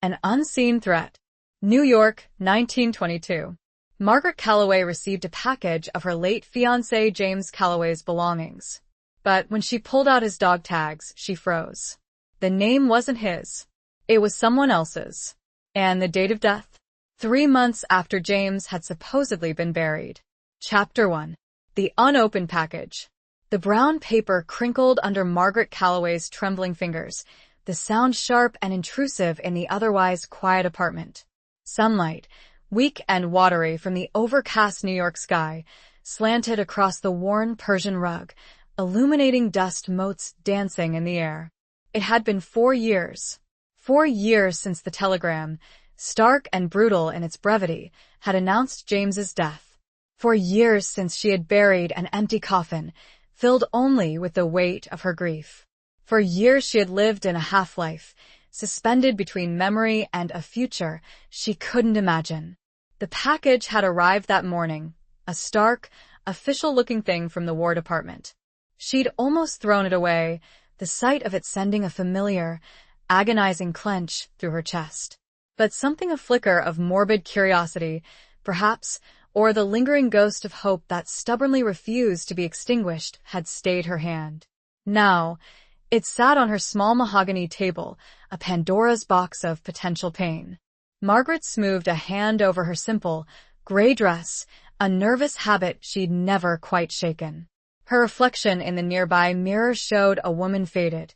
An unseen threat. New York, 1922. Margaret Calloway received a package of her late fiancé James Calloway's belongings. But when she pulled out his dog tags, she froze. The name wasn't his. It was someone else's. And the date of death? 3 months after James had supposedly been buried. Chapter 1. The unopened package. The brown paper crinkled under Margaret Calloway's trembling fingers, the sound sharp and intrusive in the otherwise quiet apartment. Sunlight, weak and watery from the overcast New York sky, slanted across the worn Persian rug, illuminating dust motes dancing in the air. It had been 4 years. 4 years since the telegram, stark and brutal in its brevity, had announced James's death. 4 years since she had buried an empty coffin, filled only with the weight of her grief. For years she had lived in a half-life, suspended between memory and a future she couldn't imagine. The package had arrived that morning, a stark, official-looking thing from the War Department. She'd almost thrown it away, the sight of it sending a familiar, agonizing clench through her chest. But something a flicker of morbid curiosity, perhaps, or the lingering ghost of hope that stubbornly refused to be extinguished had stayed her hand. Now, it sat on her small mahogany table, a Pandora's box of potential pain. Margaret smoothed a hand over her simple, gray dress, a nervous habit she'd never quite shaken. Her reflection in the nearby mirror showed a woman faded,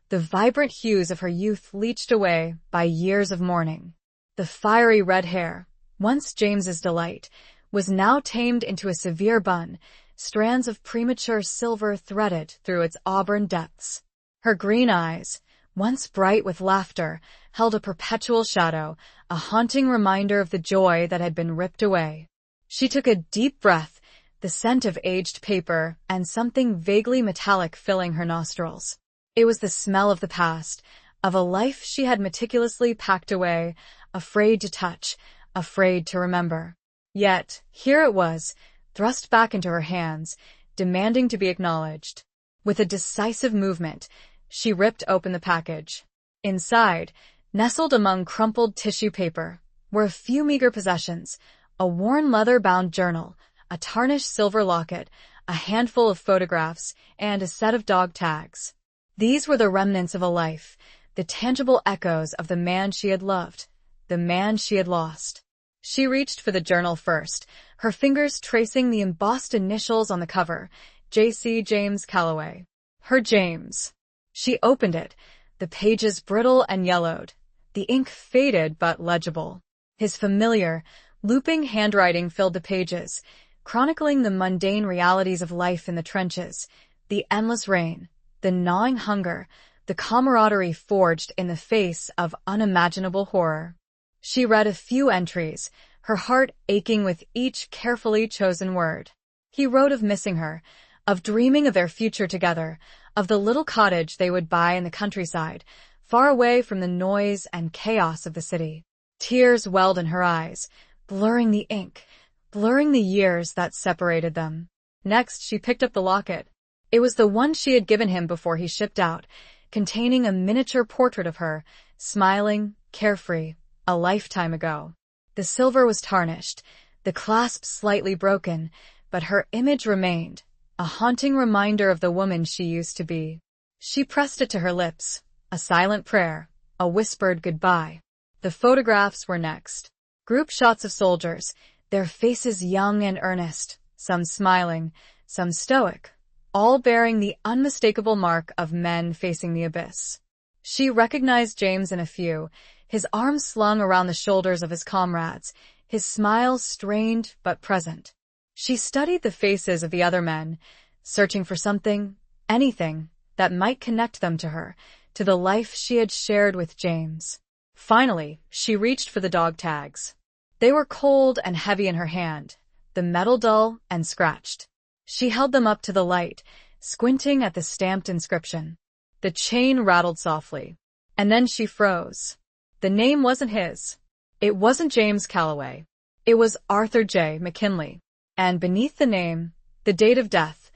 the vibrant hues of her youth leached away by years of mourning. The fiery red hair, once James's delight, was now tamed into a severe bun, strands of premature silver threaded through its auburn depths. Her green eyes, once bright with laughter, held a perpetual shadow, a haunting reminder of the joy that had been ripped away. She took a deep breath, the scent of aged paper and something vaguely metallic filling her nostrils. It was the smell of the past, of a life she had meticulously packed away, afraid to touch, afraid to remember. Yet, here it was, thrust back into her hands, demanding to be acknowledged. With a decisive movement, she ripped open the package. Inside, nestled among crumpled tissue paper, were a few meager possessions, a worn leather-bound journal, a tarnished silver locket, a handful of photographs, and a set of dog tags. These were the remnants of a life, the tangible echoes of the man she had loved, the man she had lost. She reached for the journal first, her fingers tracing the embossed initials on the cover, J.C. James Calloway. Her James. She opened it, the pages brittle and yellowed, the ink faded but legible. His familiar, looping handwriting filled the pages, chronicling the mundane realities of life in the trenches, the endless rain, the gnawing hunger, the camaraderie forged in the face of unimaginable horror. She read a few entries, her heart aching with each carefully chosen word. He wrote of missing her, of dreaming of their future together, of the little cottage they would buy in the countryside, far away from the noise and chaos of the city. Tears welled in her eyes, blurring the ink, blurring the years that separated them. Next, she picked up the locket. It was the one she had given him before he shipped out, containing a miniature portrait of her, smiling, carefree, a lifetime ago. The silver was tarnished, the clasp slightly broken, but her image remained, a haunting reminder of the woman she used to be. She pressed it to her lips, a silent prayer, a whispered goodbye. The photographs were next. Group shots of soldiers, their faces young and earnest, some smiling, some stoic, all bearing the unmistakable mark of men facing the abyss. She recognized James in a few, his arms slung around the shoulders of his comrades, his smile strained but present. She studied the faces of the other men, searching for something, anything, that might connect them to her, to the life she had shared with James. Finally, she reached for the dog tags. They were cold and heavy in her hand, the metal dull and scratched. She held them up to the light, squinting at the stamped inscription. The chain rattled softly. And then she froze. The name wasn't his. It wasn't James Calloway. It was Arthur J. McKinley. And beneath the name, the date of death,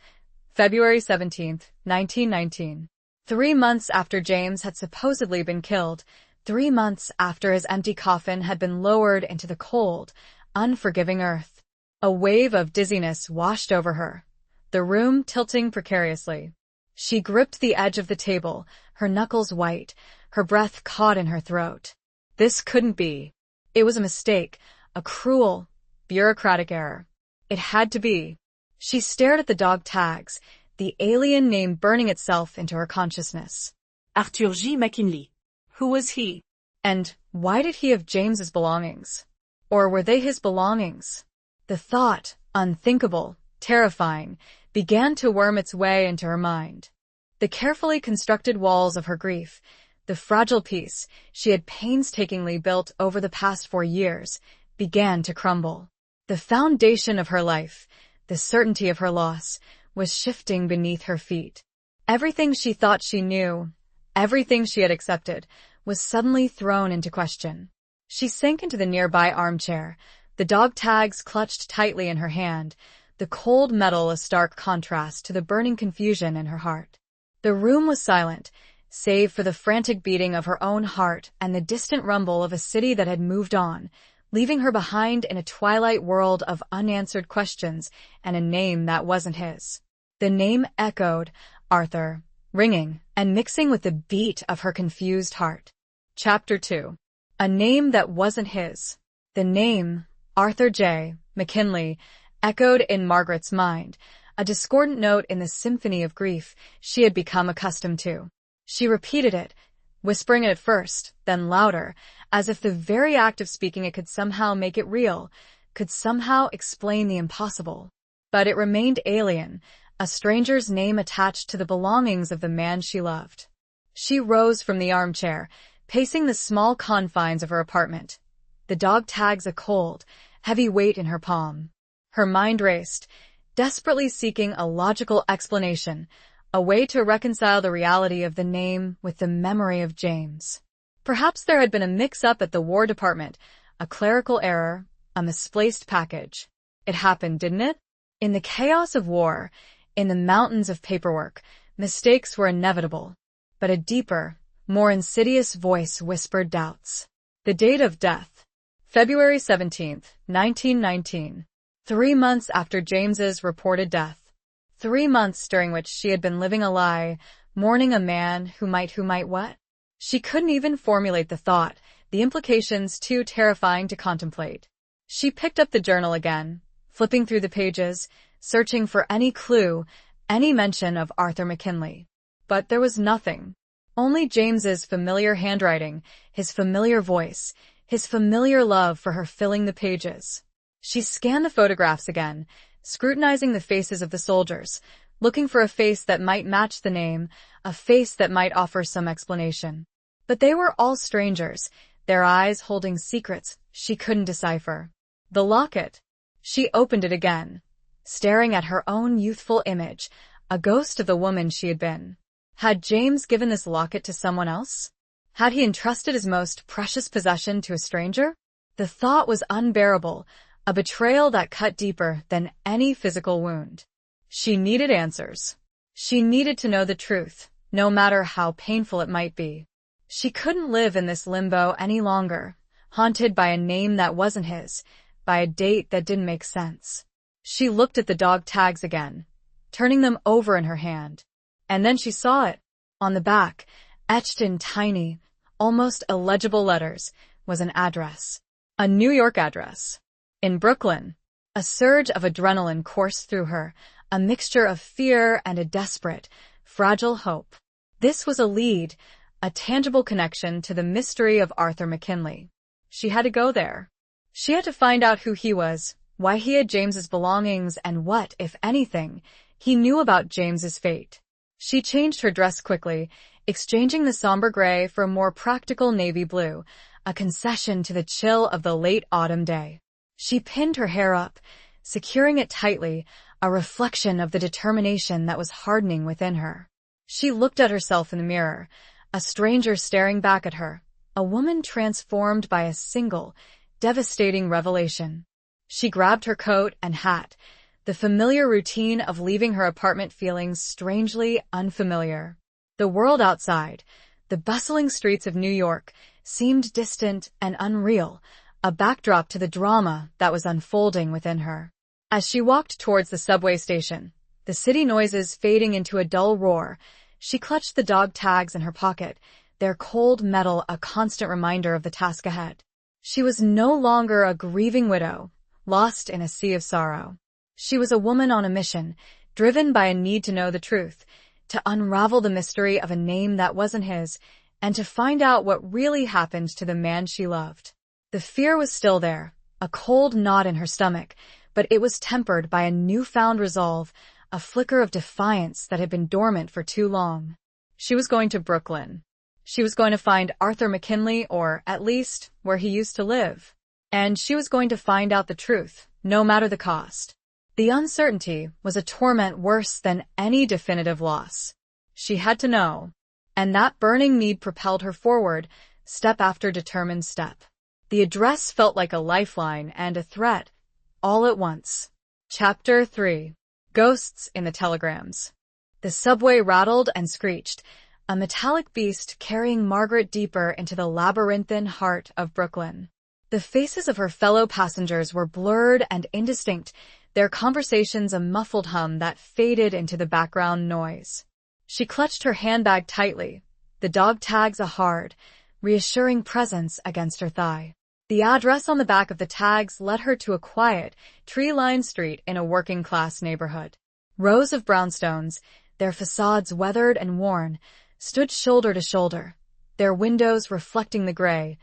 February 17, 1919. 3 months after James had supposedly been killed, 3 months after his empty coffin had been lowered into the cold, unforgiving earth. A wave of dizziness washed over her, the room tilting precariously. She gripped the edge of the table, her knuckles white, her breath caught in her throat. This couldn't be. It was a mistake, a cruel, bureaucratic error. It had to be. She stared at the dog tags, the alien name burning itself into her consciousness. Arthur G. McKinley. Who was he? And why did he have James's belongings? Or were they his belongings? The thought, unthinkable, terrifying, began to worm its way into her mind. The carefully constructed walls of her grief, the fragile peace she had painstakingly built over the past 4 years, began to crumble. The foundation of her life, the certainty of her loss, was shifting beneath her feet. Everything she thought she knew, everything she had accepted, was suddenly thrown into question. She sank into the nearby armchair, the dog tags clutched tightly in her hand, the cold metal a stark contrast to the burning confusion in her heart. The room was silent, save for the frantic beating of her own heart and the distant rumble of a city that had moved on, leaving her behind in a twilight world of unanswered questions and a name that wasn't his. The name echoed, Arthur, ringing and mixing with the beat of her confused heart. Chapter 2. A name that wasn't his. The name, Arthur J. McKinley, echoed in Margaret's mind, a discordant note in the symphony of grief she had become accustomed to. She repeated it, whispering it at first, then louder, as if the very act of speaking it could somehow make it real, could somehow explain the impossible. But it remained alien, a stranger's name attached to the belongings of the man she loved. She rose from the armchair, pacing the small confines of her apartment, the dog tags a cold, heavy weight in her palm. Her mind raced, desperately seeking a logical explanation, a way to reconcile the reality of the name with the memory of James. Perhaps there had been a mix-up at the War Department, a clerical error, a misplaced package. It happened, didn't it? In the chaos of war, in the mountains of paperwork, mistakes were inevitable. But a deeper, more insidious voice whispered doubts. The date of death. February 17, 1919. 3 months after James's reported death. 3 months during which she had been living a lie, mourning a man who might what? She couldn't even formulate the thought, the implications too terrifying to contemplate. She picked up the journal again, flipping through the pages, searching for any clue, any mention of Arthur McKinley. But there was nothing. Only James's familiar handwriting, his familiar voice, his familiar love for her filling the pages. She scanned the photographs again, scrutinizing the faces of the soldiers, looking for a face that might match the name, a face that might offer some explanation. But they were all strangers, their eyes holding secrets she couldn't decipher. The locket. She opened it again, staring at her own youthful image, a ghost of the woman she had been. Had James given this locket to someone else? Had he entrusted his most precious possession to a stranger? The thought was unbearable, a betrayal that cut deeper than any physical wound. She needed answers. She needed to know the truth, no matter how painful it might be. She couldn't live in this limbo any longer, haunted by a name that wasn't his, by a date that didn't make sense. She looked at the dog tags again, turning them over in her hand. And then she saw it. On the back, etched in tiny, almost illegible letters, was an address. A New York address. In Brooklyn. A surge of adrenaline coursed through her, a mixture of fear and a desperate, fragile hope. This was a lead, a tangible connection to the mystery of Arthur McKinley. She had to go there. She had to find out who he was, why he had James's belongings, and what, if anything, he knew about James's fate. She changed her dress quickly, exchanging the somber gray for a more practical navy blue, a concession to the chill of the late autumn day. She pinned her hair up, securing it tightly, a reflection of the determination that was hardening within her. She looked at herself in the mirror, a stranger staring back at her, a woman transformed by a single, devastating revelation. She grabbed her coat and hat, the familiar routine of leaving her apartment feeling strangely unfamiliar. The world outside, the bustling streets of New York, seemed distant and unreal, a backdrop to the drama that was unfolding within her. As she walked towards the subway station, the city noises fading into a dull roar, she clutched the dog tags in her pocket, their cold metal a constant reminder of the task ahead. She was no longer a grieving widow, lost in a sea of sorrow. She was a woman on a mission, driven by a need to know the truth, to unravel the mystery of a name that wasn't his, and to find out what really happened to the man she loved. The fear was still there, a cold knot in her stomach, but it was tempered by a newfound resolve, a flicker of defiance that had been dormant for too long. She was going to Brooklyn. She was going to find Arthur McKinley, or at least where he used to live. And she was going to find out the truth, no matter the cost. The uncertainty was a torment worse than any definitive loss. She had to know, and that burning need propelled her forward, step after determined step. The address felt like a lifeline and a threat, all at once. Chapter 3. Ghosts in the Telegrams. The subway rattled and screeched, a metallic beast carrying Margaret deeper into the labyrinthine heart of Brooklyn. The faces of her fellow passengers were blurred and indistinct, their conversations a muffled hum that faded into the background noise. She clutched her handbag tightly, the dog tags a hard, reassuring presence against her thigh. The address on the back of the tags led her to a quiet, tree-lined street in a working-class neighborhood. Rows of brownstones, their facades weathered and worn, stood shoulder to shoulder, their windows reflecting the gray,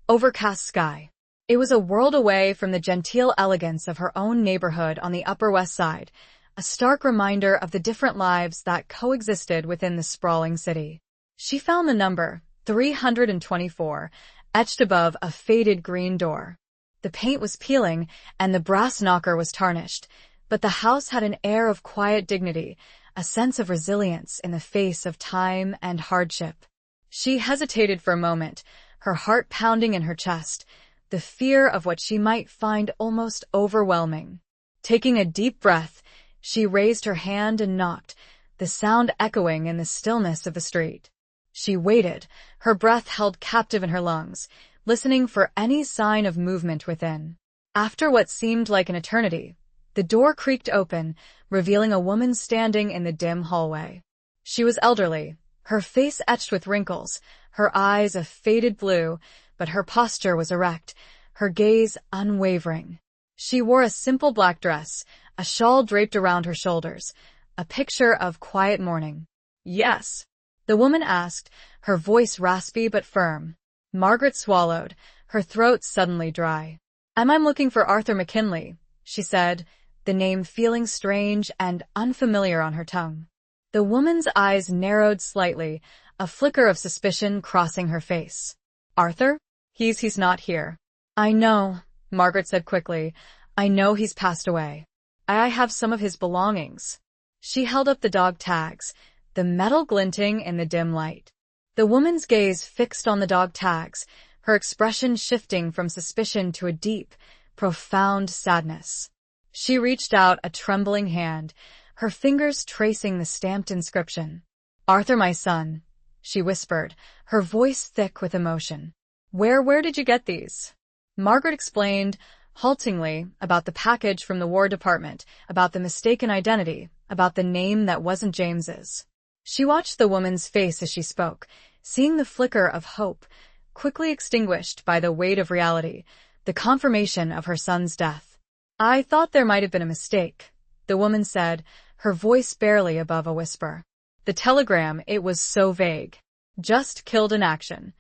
overcast sky. It was a world away from the genteel elegance of her own neighborhood on the Upper West Side, a stark reminder of the different lives that coexisted within the sprawling city. She found the number, 324, etched above a faded green door. The paint was peeling, and the brass knocker was tarnished, but the house had an air of quiet dignity, a sense of resilience in the face of time and hardship. She hesitated for a moment, her heart pounding in her chest, the fear of what she might find almost overwhelming. Taking a deep breath, she raised her hand and knocked, the sound echoing in the stillness of the street. She waited, her breath held captive in her lungs, listening for any sign of movement within. After what seemed like an eternity, the door creaked open, revealing a woman standing in the dim hallway. She was elderly, her face etched with wrinkles, her eyes a faded blue, but her posture was erect, her gaze unwavering. She wore a simple black dress, a shawl draped around her shoulders, a picture of quiet mourning. "Yes?" the woman asked, her voice raspy but firm. Margaret swallowed, her throat suddenly dry. I'm looking for Arthur McKinley," she said, the name feeling strange and unfamiliar on her tongue. The woman's eyes narrowed slightly, a flicker of suspicion crossing her face. "Arthur? He's not here." "I know," Margaret said quickly. "I know he's passed away. I have some of his belongings." She held up the dog tags, the metal glinting in the dim light. The woman's gaze fixed on the dog tags, her expression shifting from suspicion to a deep, profound sadness. She reached out a trembling hand, her fingers tracing the stamped inscription. "Arthur, my son," she whispered, her voice thick with emotion. Where did you get these?" Margaret explained, haltingly, about the package from the War Department, about the mistaken identity, about the name that wasn't James's. She watched the woman's face as she spoke, seeing the flicker of hope, quickly extinguished by the weight of reality, the confirmation of her son's death. "I thought there might have been a mistake," the woman said, her voice barely above a whisper. "The telegram, it was so vague. Just killed in action.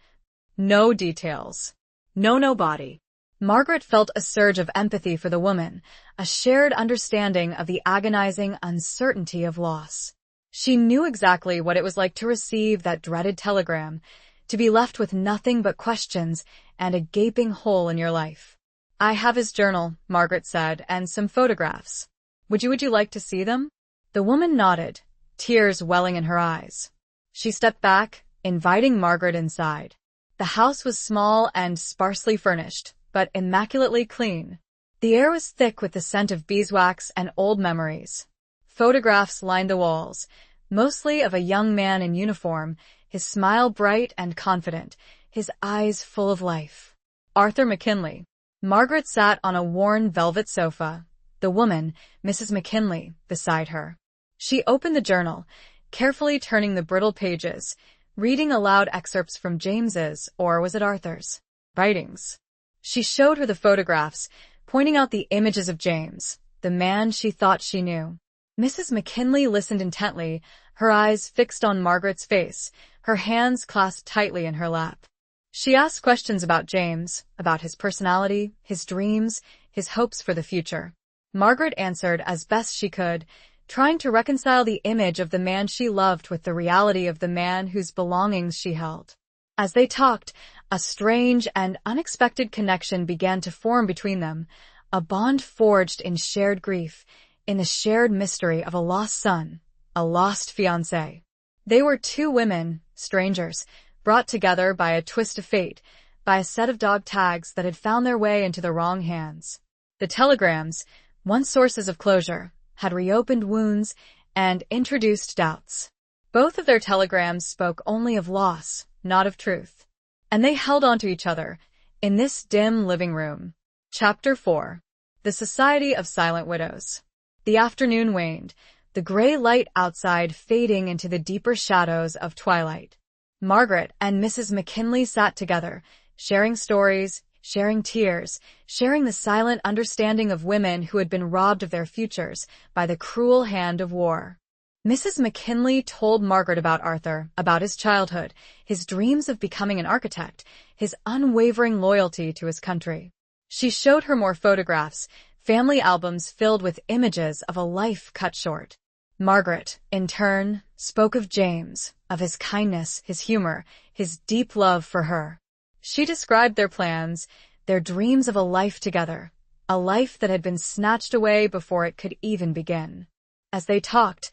No details. No body." Margaret felt a surge of empathy for the woman, a shared understanding of the agonizing uncertainty of loss. She knew exactly what it was like to receive that dreaded telegram, to be left with nothing but questions and a gaping hole in your life. "I have his journal," Margaret said, "and some photographs. Would you like to see them?" The woman nodded, tears welling in her eyes. She stepped back, inviting Margaret inside. The house was small and sparsely furnished, but immaculately clean. The air was thick with the scent of beeswax and old memories. Photographs lined the walls, mostly of a young man in uniform, his smile bright and confident, his eyes full of life. Arthur McKinley. Margaret sat on a worn velvet sofa, the woman, Mrs. McKinley, beside her. She opened the journal, carefully turning the brittle pages, reading aloud excerpts from James's, or was it Arthur's, writings. She showed her the photographs, pointing out the images of James, the man she thought she knew. Mrs. McKinley listened intently, her eyes fixed on Margaret's face, her hands clasped tightly in her lap. She asked questions about James, about his personality, his dreams, his hopes for the future. Margaret answered as best she could, trying to reconcile the image of the man she loved with the reality of the man whose belongings she held. As they talked, a strange and unexpected connection began to form between them, a bond forged in shared grief, in the shared mystery of a lost son, a lost fiancé. They were two women, strangers, brought together by a twist of fate, by a set of dog tags that had found their way into the wrong hands. The telegrams, once sources of closure, had reopened wounds and introduced doubts. Both of their telegrams spoke only of loss, not of truth. And they held on to each other, in this dim living room. Chapter 4. The Society of Silent Widows. The afternoon waned, the gray light outside fading into the deeper shadows of twilight. Margaret and Mrs. McKinley sat together, sharing stories, sharing tears, sharing the silent understanding of women who had been robbed of their futures by the cruel hand of war. Mrs. McKinley told Margaret about Arthur, about his childhood, his dreams of becoming an architect, his unwavering loyalty to his country. She showed her more photographs, family albums filled with images of a life cut short. Margaret, in turn, spoke of James, of his kindness, his humor, his deep love for her. She described their plans, their dreams of a life together, a life that had been snatched away before it could even begin. As they talked,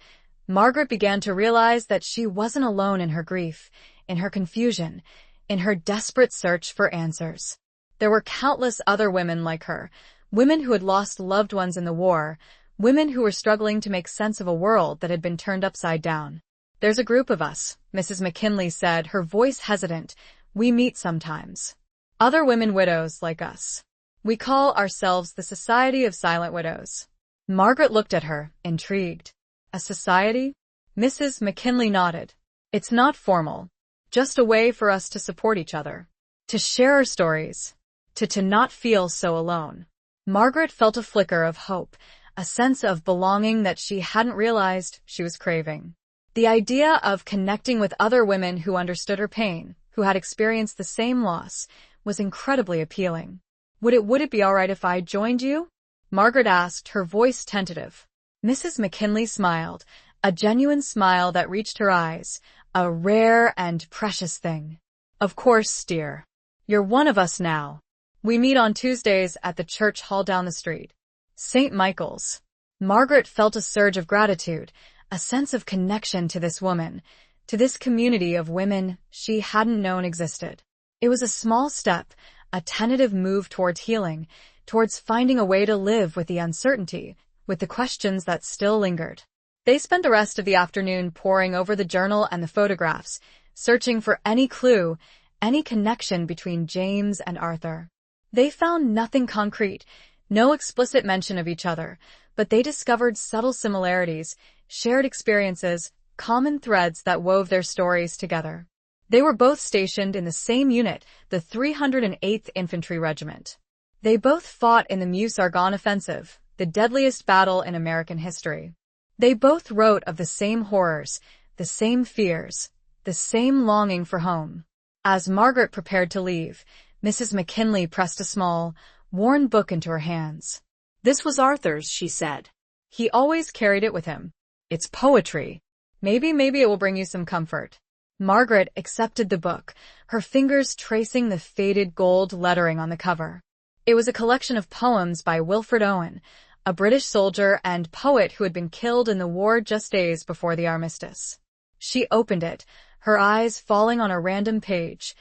Margaret began to realize that she wasn't alone in her grief, in her confusion, in her desperate search for answers. There were countless other women like her, women who had lost loved ones in the war, women who were struggling to make sense of a world that had been turned upside down. "There's a group of us," Mrs. McKinley said, her voice hesitant. "We meet sometimes. Other women widows like us. We call ourselves the Society of Silent Widows." Margaret looked at her, intrigued. "A society?" Mrs. McKinley nodded. "It's not formal. Just a way for us to support each other. To share our stories. To not feel so alone." Margaret felt a flicker of hope, a sense of belonging that she hadn't realized she was craving. The idea of connecting with other women who understood her pain, who had experienced the same loss, was incredibly appealing. Would it be all right if I joined you?" Margaret asked, her voice tentative. Mrs. McKinley smiled, a genuine smile that reached her eyes, a rare and precious thing. "Of course, dear. You're one of us now. We meet on Tuesdays at the church hall down the street. St. Michael's." Margaret felt a surge of gratitude, a sense of connection to this woman, to this community of women she hadn't known existed. It was a small step, a tentative move towards healing, towards finding a way to live with the uncertainty, with the questions that still lingered. They spent the rest of the afternoon poring over the journal and the photographs, searching for any clue, any connection between James and Arthur. They found nothing concrete, no explicit mention of each other, but they discovered subtle similarities, shared experiences, common threads that wove their stories together. They were both stationed in the same unit, the 308th Infantry Regiment. They both fought in the Meuse-Argonne Offensive, the deadliest battle in American history. They both wrote of the same horrors, the same fears, the same longing for home. As Margaret prepared to leave, Mrs. McKinley pressed a small, worn book into her hands. "This was Arthur's," she said. "He always carried it with him. It's poetry. Maybe it will bring you some comfort." Margaret accepted the book, her fingers tracing the faded gold lettering on the cover. It was a collection of poems by Wilfred Owen, a British soldier and poet who had been killed in the war just days before the armistice. She opened it, her eyes falling on a random page.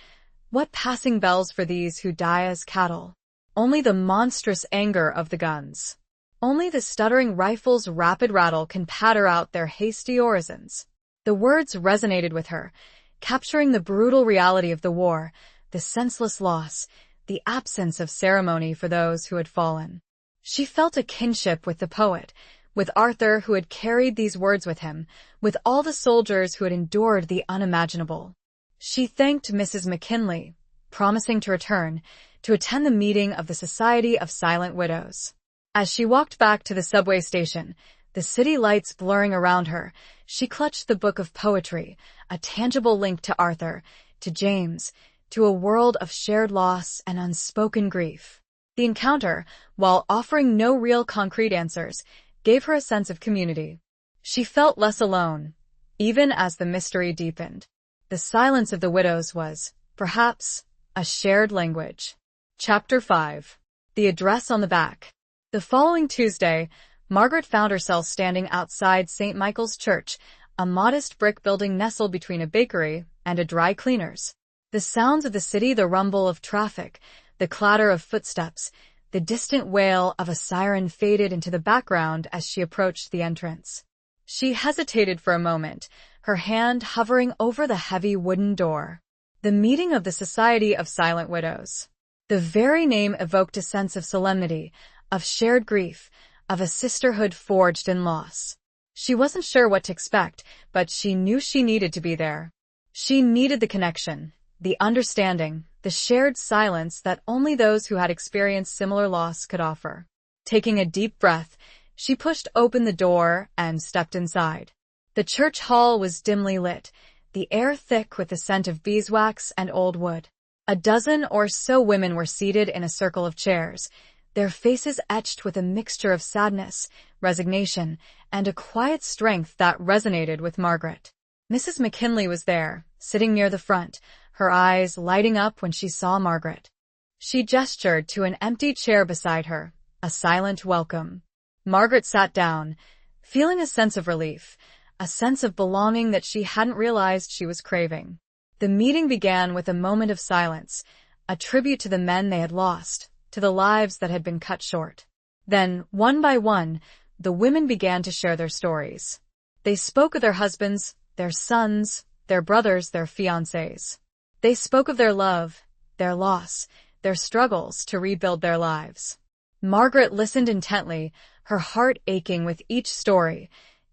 What passing bells for these who die as cattle? Only the monstrous anger of the guns. Only the stuttering rifle's rapid rattle can patter out their hasty orisons. The words resonated with her, capturing the brutal reality of the war, the senseless loss, the absence of ceremony for those who had fallen. She felt a kinship with the poet, with Arthur who had carried these words with him, with all the soldiers who had endured the unimaginable. She thanked Mrs. McKinley, promising to return, to attend the meeting of the Society of Silent Widows. As she walked back to the subway station, the city lights blurring around her, she clutched the book of poetry, a tangible link to Arthur, to James, to a world of shared loss and unspoken grief. The encounter, while offering no real concrete answers, gave her a sense of community. She felt less alone, even as the mystery deepened. The silence of the widows was, perhaps, a shared language. Chapter 5. The Address on the Back. The following Tuesday, Margaret found herself standing outside St. Michael's Church, a modest brick building nestled between a bakery and a dry cleaner's. The sounds of the city, the rumble of traffic, the clatter of footsteps, the distant wail of a siren faded into the background as she approached the entrance. She hesitated for a moment, her hand hovering over the heavy wooden door. The meeting of the Society of Silent Widows. The very name evoked a sense of solemnity, of shared grief, of a sisterhood forged in loss. She wasn't sure what to expect, but she knew she needed to be there. She needed the connection, the understanding, the shared silence that only those who had experienced similar loss could offer. Taking a deep breath, she pushed open the door and stepped inside. The church hall was dimly lit, the air thick with the scent of beeswax and old wood. A dozen or so women were seated in a circle of chairs, their faces etched with a mixture of sadness, resignation, and a quiet strength that resonated with Margaret. Mrs. McKinley was there, sitting near the front, her eyes lighting up when she saw Margaret. She gestured to an empty chair beside her, a silent welcome. Margaret sat down, feeling a sense of relief, a sense of belonging that she hadn't realized she was craving. The meeting began with a moment of silence, a tribute to the men they had lost, to the lives that had been cut short. Then, one by one, the women began to share their stories. They spoke of their husbands, their sons, their brothers, their fiancés. They spoke of their love, their loss, their struggles to rebuild their lives. Margaret listened intently, her heart aching with each story,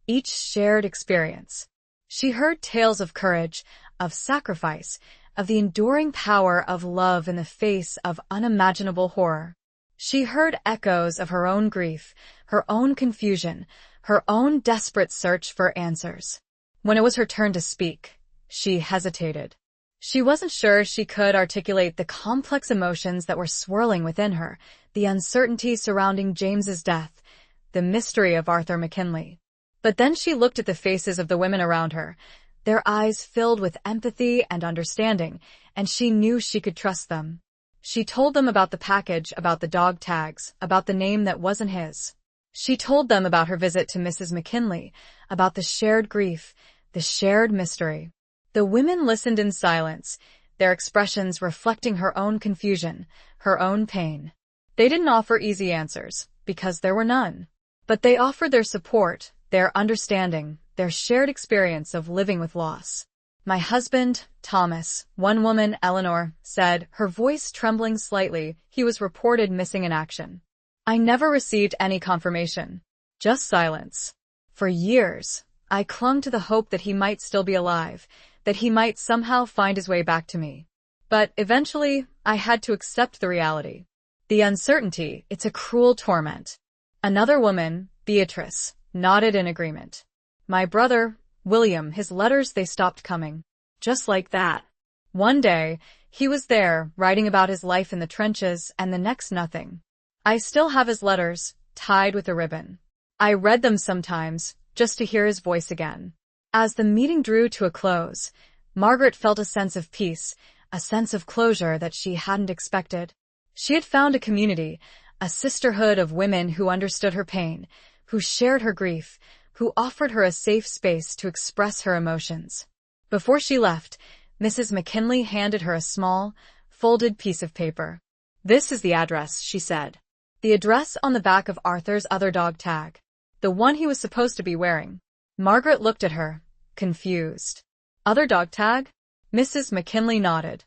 each shared experience. She heard tales of courage, of sacrifice, of the enduring power of love in the face of unimaginable horror. She heard echoes of her own grief, her own confusion, her own desperate search for answers. When it was her turn to speak, she hesitated. She wasn't sure she could articulate the complex emotions that were swirling within her, the uncertainty surrounding James's death, the mystery of Arthur McKinley. But then she looked at the faces of the women around her, their eyes filled with empathy and understanding, and she knew she could trust them. She told them about the package, about the dog tags, about the name that wasn't his. She told them about her visit to Mrs. McKinley, about the shared grief, the shared mystery. The women listened in silence, their expressions reflecting her own confusion, her own pain. They didn't offer easy answers, because there were none. But they offered their support, their understanding, their shared experience of living with loss. My husband, Thomas, one woman, Eleanor, said, her voice trembling slightly, he was reported missing in action. I never received any confirmation. Just silence. For years, I clung to the hope that he might still be alive, that he might somehow find his way back to me. But eventually, I had to accept the reality. The uncertainty, it's a cruel torment. Another woman, Beatrice, nodded in agreement. My brother, William, his letters, they stopped coming. Just like that. One day, he was there, writing about his life in the trenches, and the next nothing. I still have his letters, tied with a ribbon. I read them sometimes, just to hear his voice again. As the meeting drew to a close, Margaret felt a sense of peace, a sense of closure that she hadn't expected. She had found a community, a sisterhood of women who understood her pain, who shared her grief, who offered her a safe space to express her emotions. Before she left, Mrs. McKinley handed her a small, folded piece of paper. This is the address, she said. The address on the back of Arthur's other dog tag. The one he was supposed to be wearing. Margaret looked at her, confused. Other dog tag? Mrs. McKinley nodded.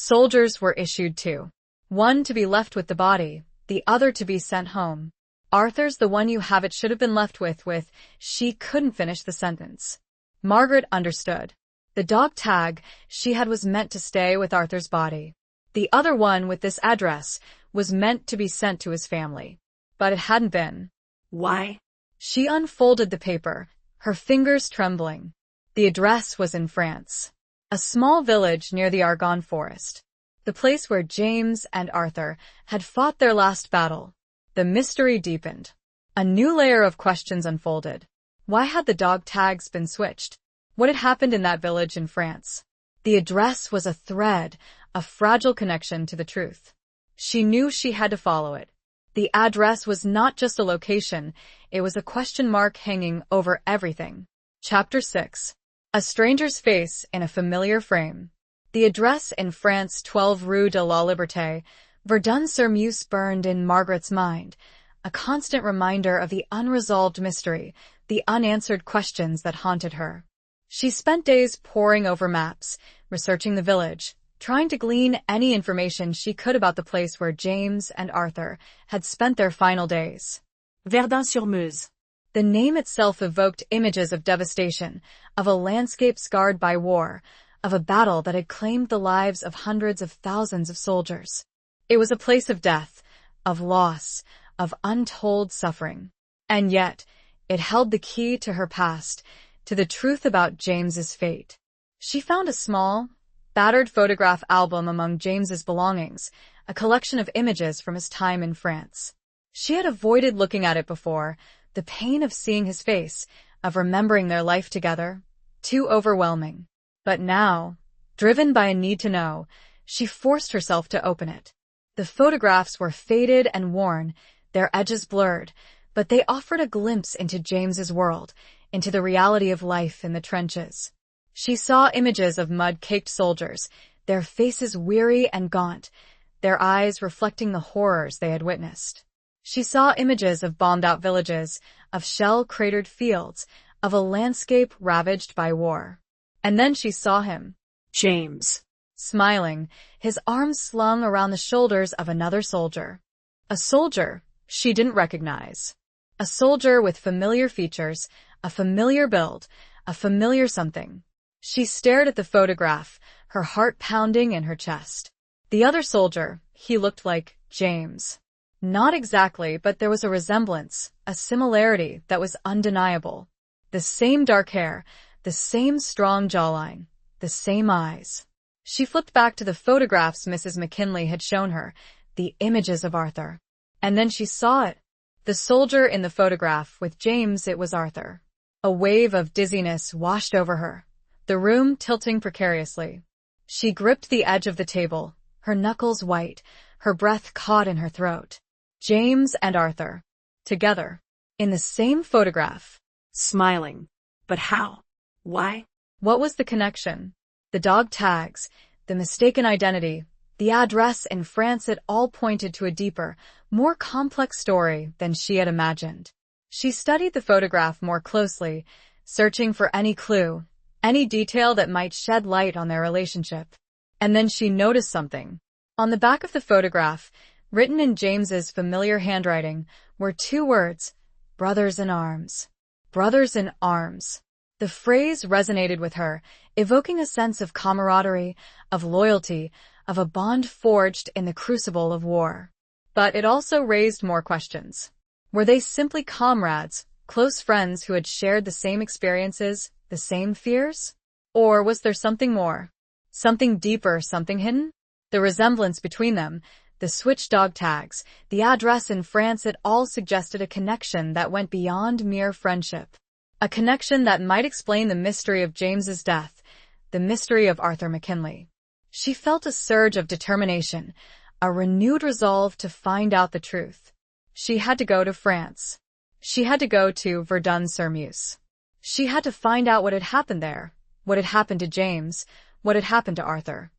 Soldiers were issued two. One to be left with the body, the other to be sent home. Arthur's the one you have it should have been left with. She couldn't finish the sentence. Margaret understood. The dog tag she had was meant to stay with Arthur's body. The other one with this address was meant to be sent to his family. But it hadn't been. Why? She unfolded the paper, her fingers trembling. The address was in France. A small village near the Argonne forest. The place where James and Arthur had fought their last battle. The mystery deepened. A new layer of questions unfolded. Why had the dog tags been switched? What had happened in that village in France? The address was a thread, a fragile connection to the truth. She knew she had to follow it. The address was not just a location, it was a question mark hanging over everything. Chapter 6. A stranger's face in a familiar frame. The address in France, 12 Rue de la Liberté, Verdun-sur-Meuse, burned in Margaret's mind, a constant reminder of the unresolved mystery, the unanswered questions that haunted her. She spent days poring over maps, researching the village, trying to glean any information she could about the place where James and Arthur had spent their final days. Verdun-sur-Meuse. The name itself evoked images of devastation, of a landscape scarred by war, of a battle that had claimed the lives of hundreds of thousands of soldiers. It was a place of death, of loss, of untold suffering. And yet, it held the key to her past, to the truth about James's fate. She found a small, battered photograph album among James's belongings, a collection of images from his time in France. She had avoided looking at it before, the pain of seeing his face, of remembering their life together, too overwhelming. But now, driven by a need to know, she forced herself to open it. The photographs were faded and worn, their edges blurred, but they offered a glimpse into James's world, into the reality of life in the trenches. She saw images of mud-caked soldiers, their faces weary and gaunt, their eyes reflecting the horrors they had witnessed. She saw images of bombed-out villages, of shell-cratered fields, of a landscape ravaged by war. And then she saw him. James. Smiling, his arms slung around the shoulders of another soldier. A soldier she didn't recognize. A soldier with familiar features, a familiar build, a familiar something. She stared at the photograph, her heart pounding in her chest. The other soldier, he looked like James. Not exactly, but there was a resemblance, a similarity that was undeniable. The same dark hair, the same strong jawline, the same eyes. She flipped back to the photographs Mrs. McKinley had shown her, the images of Arthur. And then she saw it. The soldier in the photograph with James, it was Arthur. A wave of dizziness washed over her, the room tilting precariously. She gripped the edge of the table, her knuckles white, her breath caught in her throat. James and Arthur. Together. In the same photograph. Smiling. But how? Why? What was the connection? The dog tags, the mistaken identity, the address in France, it all pointed to a deeper, more complex story than she had imagined. She studied the photograph more closely, searching for any clue, any detail that might shed light on their relationship. And then she noticed something. On the back of the photograph, written in James's familiar handwriting, were two words, brothers in arms. Brothers in arms. The phrase resonated with her, evoking a sense of camaraderie, of loyalty, of a bond forged in the crucible of war. But it also raised more questions. Were they simply comrades, close friends who had shared the same experiences, the same fears? Or was there something more? Something deeper, something hidden? The resemblance between them, the switched dog tags, the address in France, it all suggested a connection that went beyond mere friendship. A connection that might explain the mystery of James's death, the mystery of Arthur McKinley. She felt a surge of determination, a renewed resolve to find out the truth. She had to go to France. She had to go to Verdun-sur-Meuse. She had to find out what had happened there, what had happened to James, what had happened to Arthur.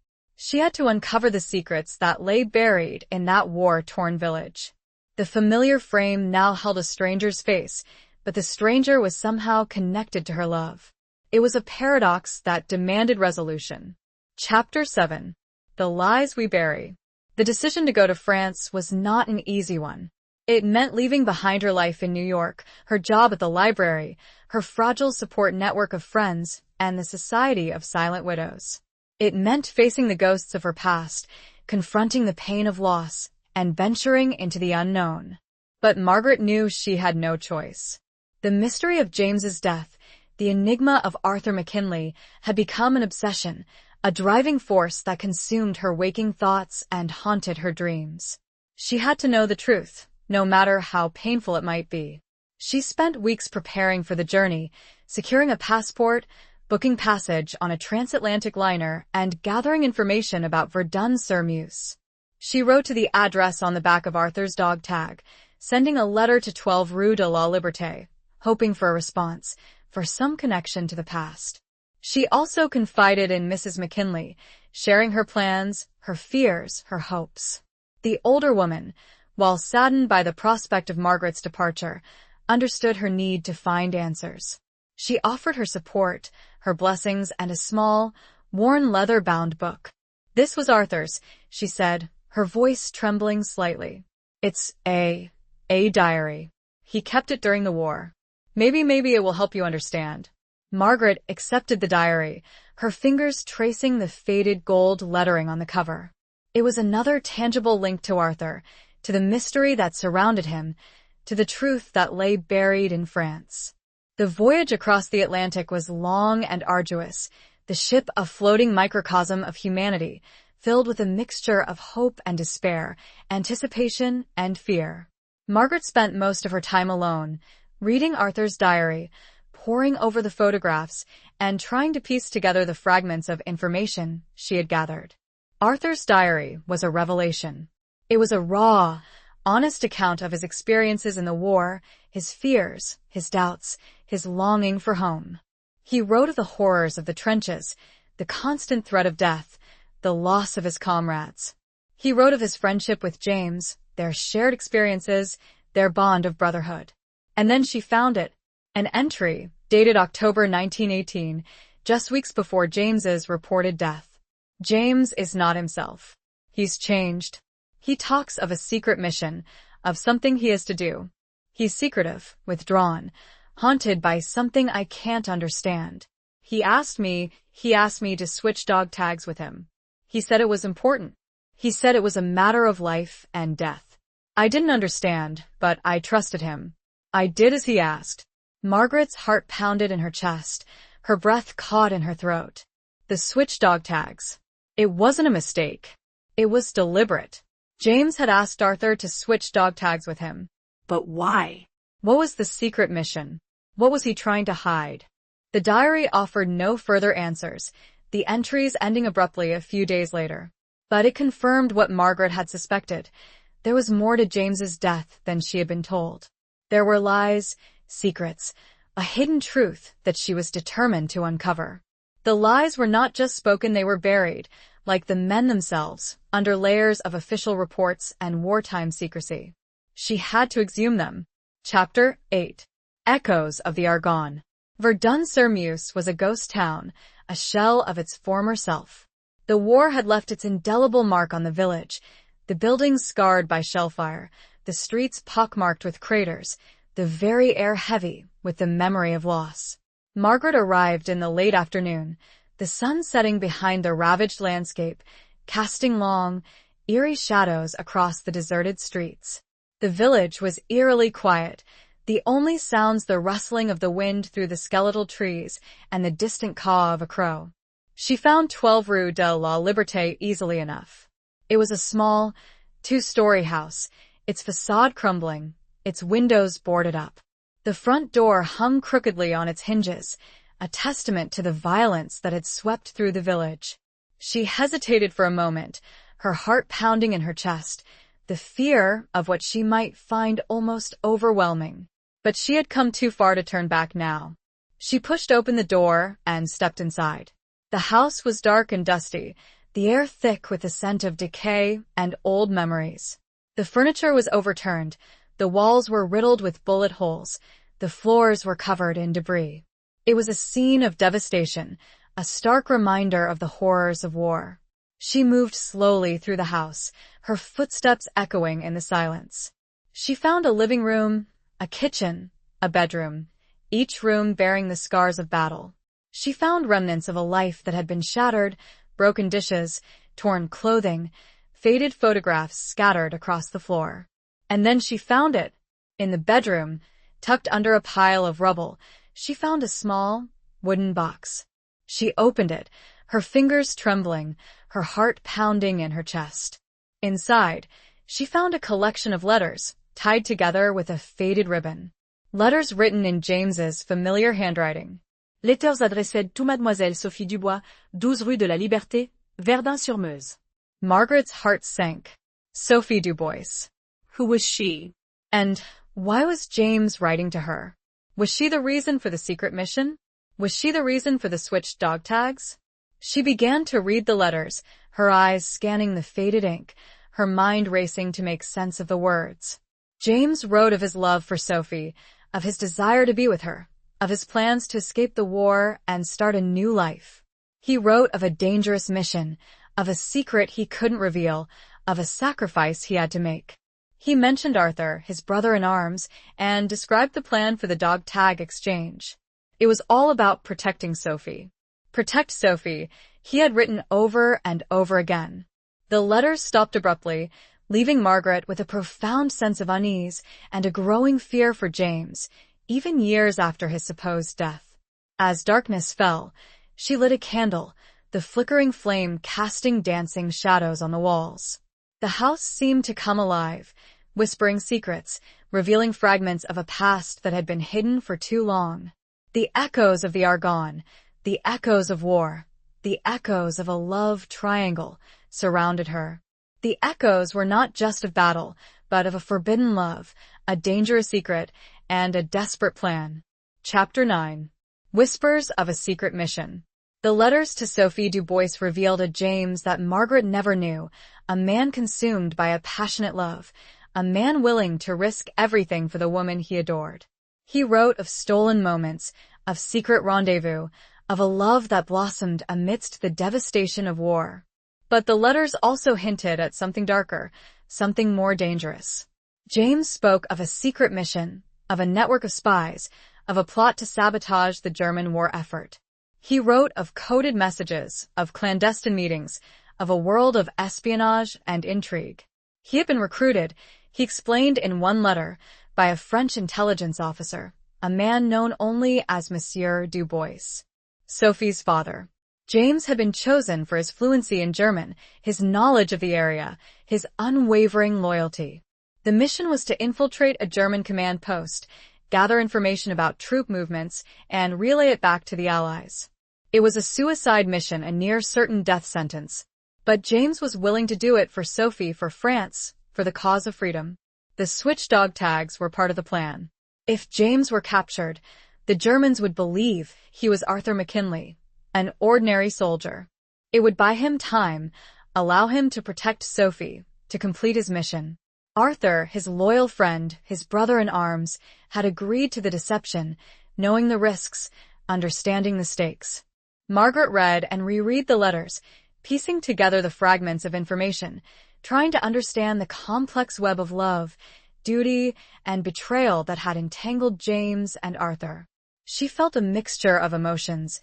She had to uncover the secrets that lay buried in that war-torn village. The familiar frame now held a stranger's face, but the stranger was somehow connected to her love. It was a paradox that demanded resolution. Chapter 7. The Lies We Bury. The decision to go to France was not an easy one. It meant leaving behind her life in New York, her job at the library, her fragile support network of friends, and the Society of Silent Widows. It meant facing the ghosts of her past, confronting the pain of loss, and venturing into the unknown. But Margaret knew she had no choice. The mystery of James's death, the enigma of Arthur McKinley, had become an obsession, a driving force that consumed her waking thoughts and haunted her dreams. She had to know the truth, no matter how painful it might be. She spent weeks preparing for the journey, securing a passport, booking passage on a transatlantic liner, and gathering information about Verdun-sur-Meuse. She wrote to the address on the back of Arthur's dog tag, sending a letter to 12 Rue de la Liberté, hoping for a response, for some connection to the past. She also confided in Mrs. McKinley, sharing her plans, her fears, her hopes. The older woman, while saddened by the prospect of Margaret's departure, understood her need to find answers. She offered her support, her blessings, and a small, worn leather-bound book. "This was Arthur's," she said, her voice trembling slightly. "It's a diary. He kept it during the war. Maybe it will help you understand." Margaret accepted the diary, her fingers tracing the faded gold lettering on the cover. It was another tangible link to Arthur, to the mystery that surrounded him, to the truth that lay buried in France. The voyage across the Atlantic was long and arduous, the ship a floating microcosm of humanity, filled with a mixture of hope and despair, anticipation and fear. Margaret spent most of her time alone, reading Arthur's diary, poring over the photographs, and trying to piece together the fragments of information she had gathered. Arthur's diary was a revelation. It was a raw, honest account of his experiences in the war, his fears, his doubts, his longing for home. He wrote of the horrors of the trenches, the constant threat of death, the loss of his comrades. He wrote of his friendship with James, their shared experiences, their bond of brotherhood. And then she found it, an entry dated October 1918, just weeks before James's reported death. James is not himself. He's changed. He talks of a secret mission, of something he has to do. He's secretive, withdrawn, haunted by something I can't understand. He asked me to switch dog tags with him. He said it was important. He said it was a matter of life and death. I didn't understand, but I trusted him. I did as he asked. Margaret's heart pounded in her chest, her breath caught in her throat. The switch dog tags. It wasn't a mistake. It was deliberate. James had asked Arthur to switch dog tags with him. But why? What was the secret mission? What was he trying to hide? The diary offered no further answers, the entries ending abruptly a few days later. But it confirmed what Margaret had suspected. There was more to James's death than she had been told. There were lies, secrets, a hidden truth that she was determined to uncover. The lies were not just spoken, they were buried, like the men themselves, under layers of official reports and wartime secrecy. She had to exhume them. Chapter 8. Echoes of the Argonne. Verdun-sur-Meuse was a ghost town, a shell of its former self. The war had left its indelible mark on the village, the buildings scarred by shellfire, the streets pockmarked with craters, the very air heavy with the memory of loss. Margaret arrived in the late afternoon, the sun setting behind the ravaged landscape, casting long, eerie shadows across the deserted streets. The village was eerily quiet, the only sounds the rustling of the wind through the skeletal trees and the distant caw of a crow. She found 12 Rue de la Liberté easily enough. It was a small, two-story house, its facade crumbling, its windows boarded up. The front door hung crookedly on its hinges, a testament to the violence that had swept through the village. She hesitated for a moment, her heart pounding in her chest, the fear of what she might find almost overwhelming. But she had come too far to turn back now. She pushed open the door and stepped inside. The house was dark and dusty, the air thick with the scent of decay and old memories. The furniture was overturned, the walls were riddled with bullet holes, the floors were covered in debris. It was a scene of devastation, a stark reminder of the horrors of war. She moved slowly through the house, her footsteps echoing in the silence. She found a living room, a kitchen, a bedroom, each room bearing the scars of battle. She found remnants of a life that had been shattered, broken dishes, torn clothing, faded photographs scattered across the floor. And then she found it. In the bedroom, tucked under a pile of rubble, she found a small, wooden box. She opened it, her fingers trembling, her heart pounding in her chest. Inside, she found a collection of letters, tied together with a faded ribbon. Letters written in James's familiar handwriting. Letters adressées to Mademoiselle Sophie Dubois, 12 rue de la Liberté, Verdun-sur-Meuse. Margaret's heart sank. Sophie Dubois. Who was she? And why was James writing to her? Was she the reason for the secret mission? Was she the reason for the switched dog tags? She began to read the letters, her eyes scanning the faded ink, her mind racing to make sense of the words. James wrote of his love for Sophie, of his desire to be with her, of his plans to escape the war and start a new life. He wrote of a dangerous mission, of a secret he couldn't reveal, of a sacrifice he had to make. He mentioned Arthur, his brother-in-arms, and described the plan for the dog tag exchange. It was all about protecting Sophie. Protect Sophie, he had written over and over again. The letters stopped abruptly, leaving Margaret with a profound sense of unease and a growing fear for James, even years after his supposed death. As darkness fell, she lit a candle, the flickering flame casting dancing shadows on the walls. The house seemed to come alive, whispering secrets, revealing fragments of a past that had been hidden for too long. The echoes of the Argonne, the echoes of war, the echoes of a love triangle surrounded her. The echoes were not just of battle, but of a forbidden love, a dangerous secret, and a desperate plan. Chapter 9. Whispers of a Secret Mission. The letters to Sophie Dubois revealed a James that Margaret never knew, a man consumed by a passionate love, a man willing to risk everything for the woman he adored. He wrote of stolen moments, of secret rendezvous, of a love that blossomed amidst the devastation of war. But the letters also hinted at something darker, something more dangerous. James spoke of a secret mission, of a network of spies, of a plot to sabotage the German war effort. He wrote of coded messages, of clandestine meetings, of a world of espionage and intrigue. He had been recruited, he explained in one letter, by a French intelligence officer, a man known only as Monsieur Dubois, Sophie's father. James had been chosen for his fluency in German, his knowledge of the area, his unwavering loyalty. The mission was to infiltrate a German command post, gather information about troop movements, and relay it back to the Allies. It was a suicide mission, a near-certain death sentence. But James was willing to do it for Sophie, for France, for the cause of freedom. The switch dog tags were part of the plan. If James were captured, the Germans would believe he was Arthur McKinley, an ordinary soldier. It would buy him time, allow him to protect Sophie, to complete his mission. Arthur, his loyal friend, his brother-in-arms, had agreed to the deception, knowing the risks, understanding the stakes. Margaret read and reread the letters, piecing together the fragments of information, trying to understand the complex web of love, duty, and betrayal that had entangled James and Arthur. She felt a mixture of emotions,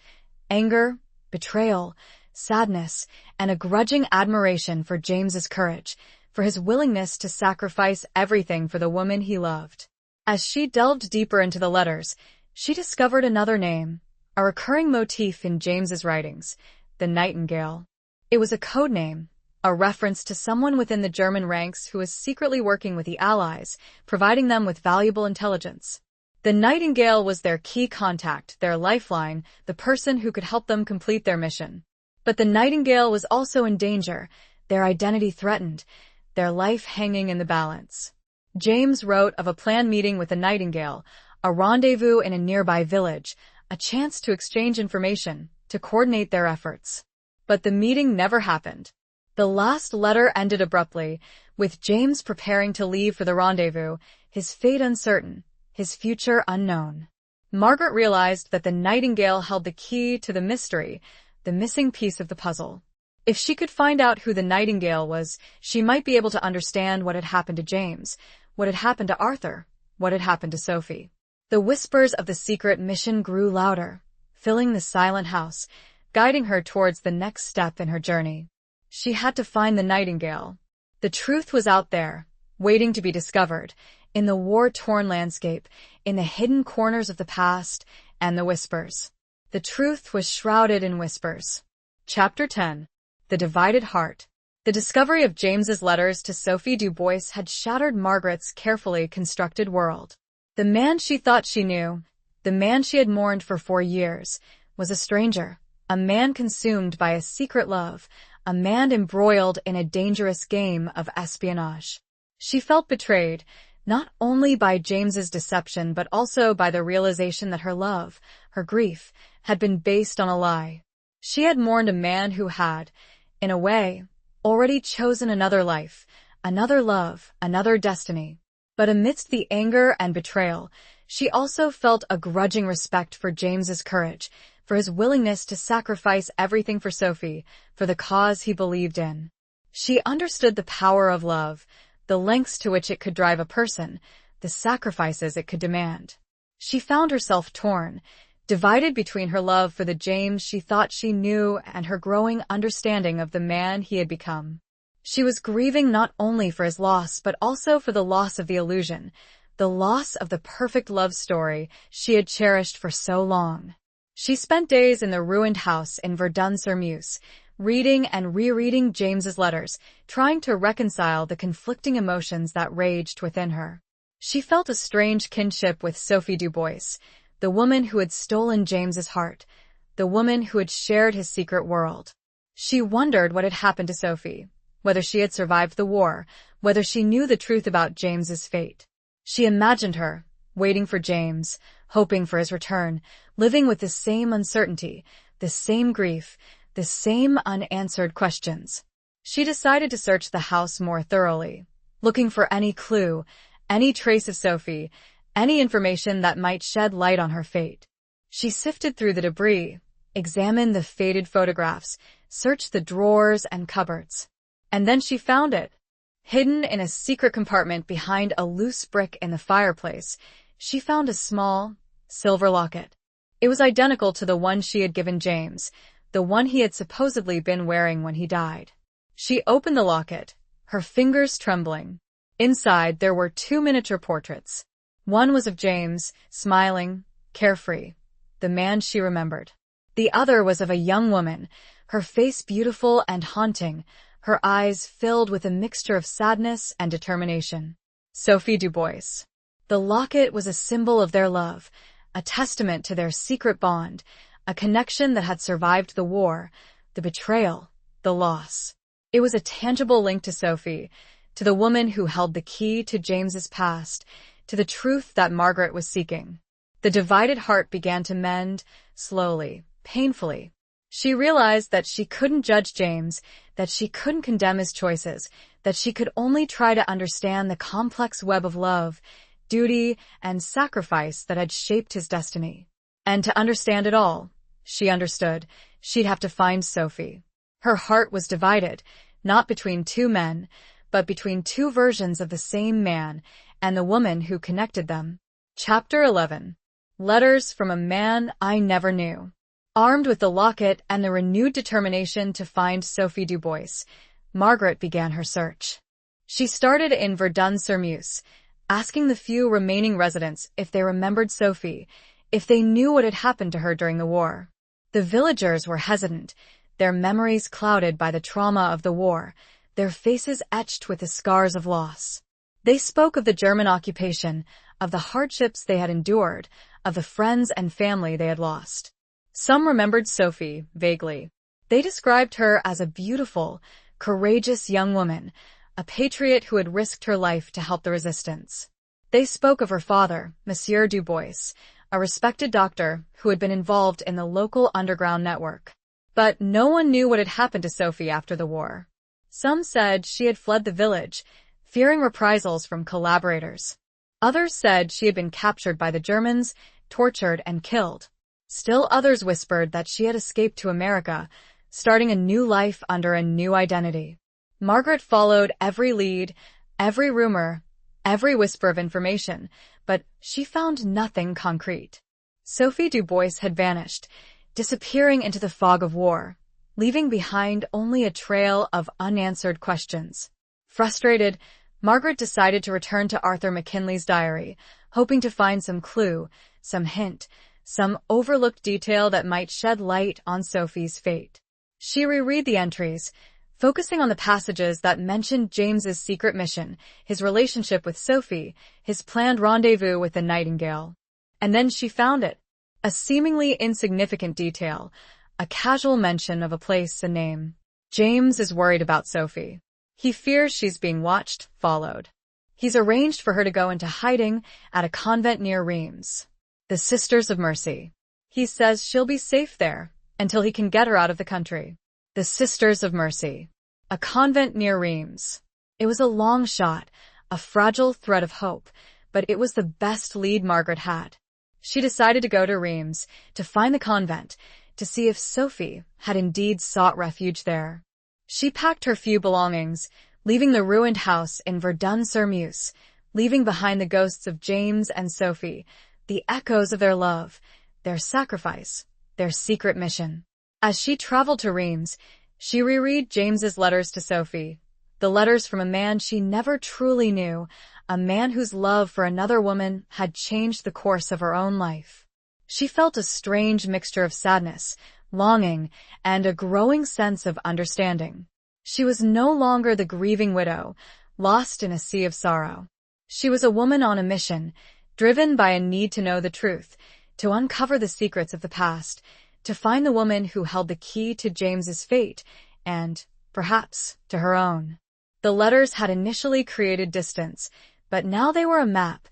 anger, betrayal, sadness, and a grudging admiration for James's courage, for his willingness to sacrifice everything for the woman he loved. As she delved deeper into the letters, she discovered another name, a recurring motif in James's writings, the Nightingale. It was a code name, a reference to someone within the German ranks who was secretly working with the Allies, providing them with valuable intelligence. The Nightingale was their key contact, their lifeline, the person who could help them complete their mission. But the Nightingale was also in danger, their identity threatened, their life hanging in the balance. James wrote of a planned meeting with the Nightingale, a rendezvous in a nearby village, a chance to exchange information, to coordinate their efforts. But the meeting never happened. The last letter ended abruptly, with James preparing to leave for the rendezvous, his fate uncertain, his future unknown. Margaret realized that the Nightingale held the key to the mystery, the missing piece of the puzzle. If she could find out who the Nightingale was, she might be able to understand what had happened to James, what had happened to Arthur, what had happened to Sophie. The whispers of the secret mission grew louder, filling the silent house, guiding her towards the next step in her journey. She had to find the Nightingale. The truth was out there, waiting to be discovered, in the war-torn landscape, in the hidden corners of the past, and the whispers. The truth was shrouded in whispers. Chapter 10. The Divided Heart. The discovery of James's letters to Sophie Dubois had shattered Margaret's carefully constructed world. The man she thought she knew, the man she had mourned for 4 years, was a stranger, a man consumed by a secret love, a man embroiled in a dangerous game of espionage. She felt betrayed, not only by James's deception but also by the realization that her love, her grief, had been based on a lie. She had mourned a man who had, in a way, already chosen another life, another love, another destiny. But amidst the anger and betrayal, she also felt a grudging respect for James's courage, for his willingness to sacrifice everything for Sophie, for the cause he believed in. She understood the power of love, the lengths to which it could drive a person, the sacrifices it could demand. She found herself torn, divided between her love for the James she thought she knew and her growing understanding of the man he had become. She was grieving not only for his loss but also for the loss of the illusion, the loss of the perfect love story she had cherished for so long. She spent days in the ruined house in Verdun-sur-Meuse, reading and rereading James's letters, trying to reconcile the conflicting emotions that raged within her. She felt a strange kinship with Sophie Dubois, the woman who had stolen James's heart, the woman who had shared his secret world. She wondered what had happened to Sophie, whether she had survived the war, whether she knew the truth about James's fate. She imagined her, waiting for James, hoping for his return, living with the same uncertainty, the same grief, the same unanswered questions. She decided to search the house more thoroughly, looking for any clue, any trace of Sophie, any information that might shed light on her fate. She sifted through the debris, examined the faded photographs, searched the drawers and cupboards. And then she found it. Hidden in a secret compartment behind a loose brick in the fireplace, she found a small, silver locket. It was identical to the one she had given James, the one he had supposedly been wearing when he died. She opened the locket, her fingers trembling. Inside there were 2 miniature portraits. One was of James, smiling, carefree, the man she remembered. The other was of a young woman, her face beautiful and haunting, her eyes filled with a mixture of sadness and determination. Sophie Dubois. The locket was a symbol of their love, a testament to their secret bond, a connection that had survived the war, the betrayal, the loss. It was a tangible link to Sophie, to the woman who held the key to James's past, to the truth that Margaret was seeking. The divided heart began to mend, slowly, painfully. She realized that she couldn't judge James, that she couldn't condemn his choices, that she could only try to understand the complex web of love, duty, and sacrifice that had shaped his destiny. And to understand it all, she understood, she'd have to find Sophie. Her heart was divided, not between 2 men, but between 2 versions of the same man and the woman who connected them. Chapter 11. Letters from a Man I Never Knew. Armed with the locket and the renewed determination to find Sophie Dubois, Margaret began her search. She started in Verdun-sur-Meuse, asking the few remaining residents if they remembered Sophie, if they knew what had happened to her during the war. The villagers were hesitant, their memories clouded by the trauma of the war, their faces etched with the scars of loss. They spoke of the German occupation, of the hardships they had endured, of the friends and family they had lost. Some remembered Sophie, vaguely. They described her as a beautiful, courageous young woman, a patriot who had risked her life to help the resistance. They spoke of her father, Monsieur Dubois, a respected doctor who had been involved in the local underground network. But no one knew what had happened to Sophie after the war. Some said she had fled the village, fearing reprisals from collaborators. Others said she had been captured by the Germans, tortured and killed. Still others whispered that she had escaped to America, starting a new life under a new identity. Margaret followed every lead, every rumor, every whisper of information, but she found nothing concrete. Sophie Dubois had vanished, disappearing into the fog of war, leaving behind only a trail of unanswered questions. Frustrated, Margaret decided to return to Arthur McKinley's diary, hoping to find some clue, some hint, some overlooked detail that might shed light on Sophie's fate. She reread the entries, focusing on the passages that mentioned James's secret mission, his relationship with Sophie, his planned rendezvous with the Nightingale. And then she found it. A seemingly insignificant detail, a casual mention of a place, a name. James is worried about Sophie. He fears she's being watched, followed. He's arranged for her to go into hiding at a convent near Reims. The Sisters of Mercy. He says she'll be safe there until he can get her out of the country. The Sisters of Mercy. A convent near Reims. It was a long shot, a fragile thread of hope, but it was the best lead Margaret had. She decided to go to Reims, to find the convent, to see if Sophie had indeed sought refuge there. She packed her few belongings, leaving the ruined house in Verdun-sur-Meuse, leaving behind the ghosts of James and Sophie, the echoes of their love, their sacrifice, their secret mission. As she traveled to Reims, she reread James's letters to Sophie, the letters from a man she never truly knew, a man whose love for another woman had changed the course of her own life. She felt a strange mixture of sadness, longing, and a growing sense of understanding. She was no longer the grieving widow, lost in a sea of sorrow. She was a woman on a mission, driven by a need to know the truth, to uncover the secrets of the past, to find the woman who held the key to James's fate, and, perhaps, to her own. The letters had initially created distance, but now they were a map,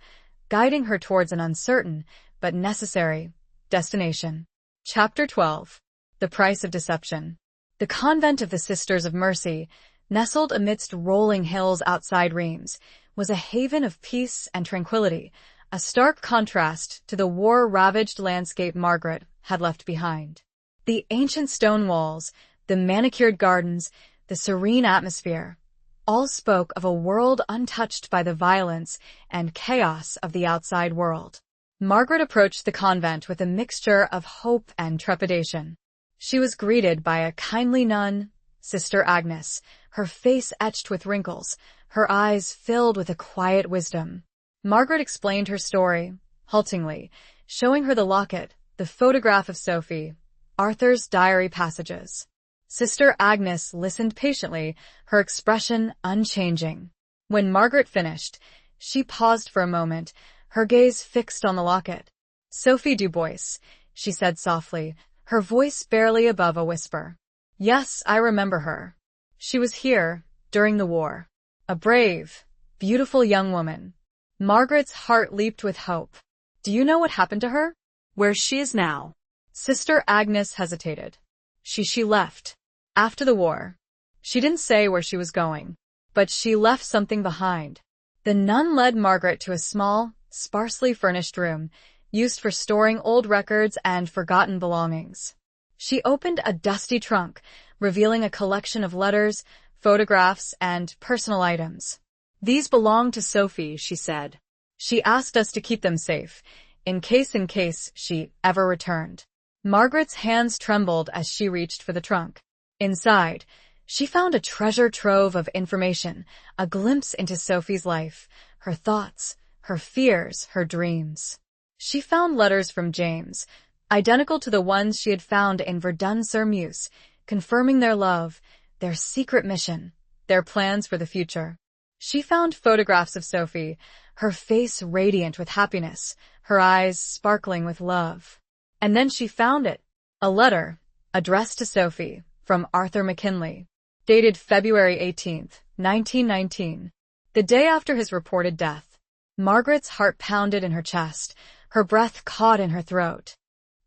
guiding her towards an uncertain, but necessary, destination. Chapter 12. The Price of Deception. The convent of the Sisters of Mercy, nestled amidst rolling hills outside Reims, was a haven of peace and tranquility, a stark contrast to the war-ravaged landscape Margaret had left behind. The ancient stone walls, the manicured gardens, the serene atmosphere, all spoke of a world untouched by the violence and chaos of the outside world. Margaret approached the convent with a mixture of hope and trepidation. She was greeted by a kindly nun, Sister Agnes, her face etched with wrinkles, her eyes filled with a quiet wisdom. Margaret explained her story, haltingly, showing her the locket, the photograph of Sophie, Arthur's diary passages. Sister Agnes listened patiently, her expression unchanging. When Margaret finished, she paused for a moment, her gaze fixed on the locket. "Sophie Dubois," she said softly, her voice barely above a whisper. "Yes, I remember her. She was here, during the war. A brave, beautiful young woman." Margaret's heart leaped with hope. "Do you know what happened to her?" Where she is now. Sister Agnes hesitated. She left. After the war. She didn't say where she was going, but she left something behind. The nun led Margaret to a small, sparsely furnished room, used for storing old records and forgotten belongings. She opened a dusty trunk, revealing a collection of letters, photographs, and personal items. "These belong to Sophie," she said. "She asked us to keep them safe, in case she ever returned." Margaret's hands trembled as she reached for the trunk. Inside, she found a treasure trove of information, a glimpse into Sophie's life, her thoughts, her fears, her dreams. She found letters from James, identical to the ones she had found in Verdun-sur-Meuse, confirming their love, their secret mission, their plans for the future. She found photographs of Sophie, her face radiant with happiness, her eyes sparkling with love. And then she found it, a letter, addressed to Sophie, from Arthur McKinley, dated February 18th, 1919, the day after his reported death. Margaret's heart pounded in her chest, her breath caught in her throat.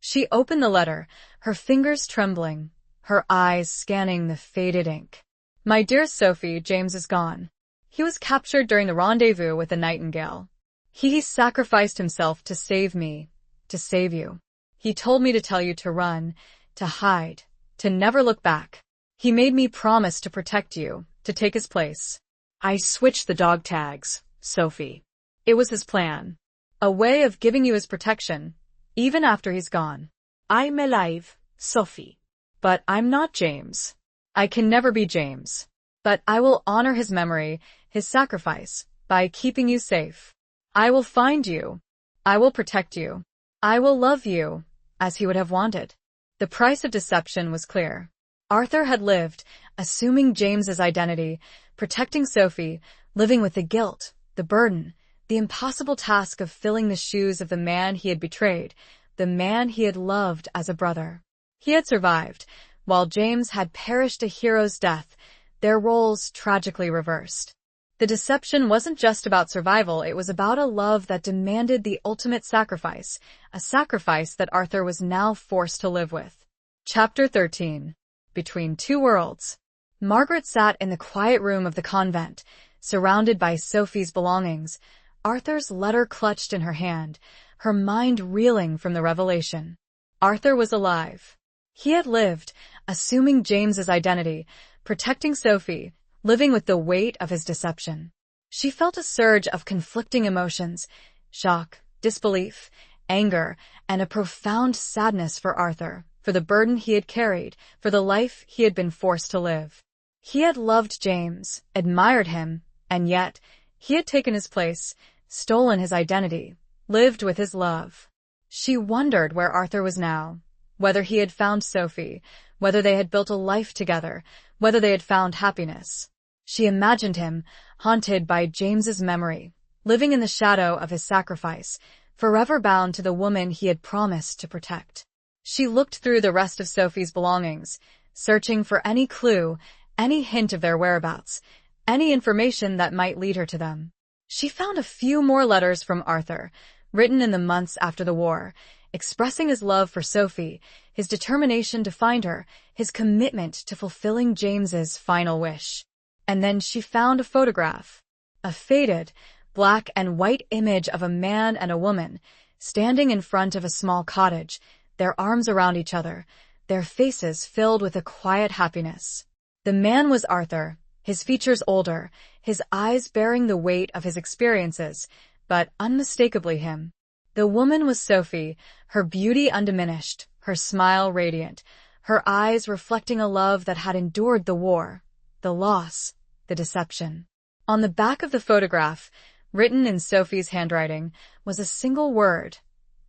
She opened the letter, her fingers trembling, her eyes scanning the faded ink. "My dear Sophie, James is gone. He was captured during the rendezvous with the Nightingale. He sacrificed himself to save me, to save you. He told me to tell you to run, to hide, to never look back. He made me promise to protect you, to take his place. I switched the dog tags, Sophie. It was his plan. A way of giving you his protection, even after he's gone. I'm alive, Sophie. But I'm not James. I can never be James. But I will honor his memory, his sacrifice, by keeping you safe. I will find you. I will protect you. I will love you, as he would have wanted. The price of deception was clear. Arthur had lived, assuming James's identity, protecting Sophie, living with the guilt, the burden, the impossible task of filling the shoes of the man he had betrayed, the man he had loved as a brother. He had survived, while James had perished a hero's death, their roles tragically reversed. The deception wasn't just about survival, it was about a love that demanded the ultimate sacrifice, a sacrifice that Arthur was now forced to live with. Chapter 13. Between Two Worlds. Margaret sat in the quiet room of the convent, surrounded by Sophie's belongings, Arthur's letter clutched in her hand, her mind reeling from the revelation. Arthur was alive. He had lived, assuming James's identity, protecting Sophie, living with the weight of his deception. She felt a surge of conflicting emotions, shock, disbelief, anger, and a profound sadness for Arthur, for the burden he had carried, for the life he had been forced to live. He had loved James, admired him, and yet he had taken his place, stolen his identity, lived with his love. She wondered where Arthur was now, whether he had found Sophie, whether they had built a life together, whether they had found happiness. She imagined him, haunted by James's memory, living in the shadow of his sacrifice, forever bound to the woman he had promised to protect. She looked through the rest of Sophie's belongings, searching for any clue, any hint of their whereabouts, any information that might lead her to them. She found a few more letters from Arthur, written in the months after the war, expressing his love for Sophie, his determination to find her, his commitment to fulfilling James's final wish. And then she found a photograph, a faded, black and white image of a man and a woman, standing in front of a small cottage, their arms around each other, their faces filled with a quiet happiness. The man was Arthur, his features older, his eyes bearing the weight of his experiences, but unmistakably him. The woman was Sophie, her beauty undiminished, her smile radiant, her eyes reflecting a love that had endured the war, the loss, the deception. On the back of the photograph, written in Sophie's handwriting, was a single word,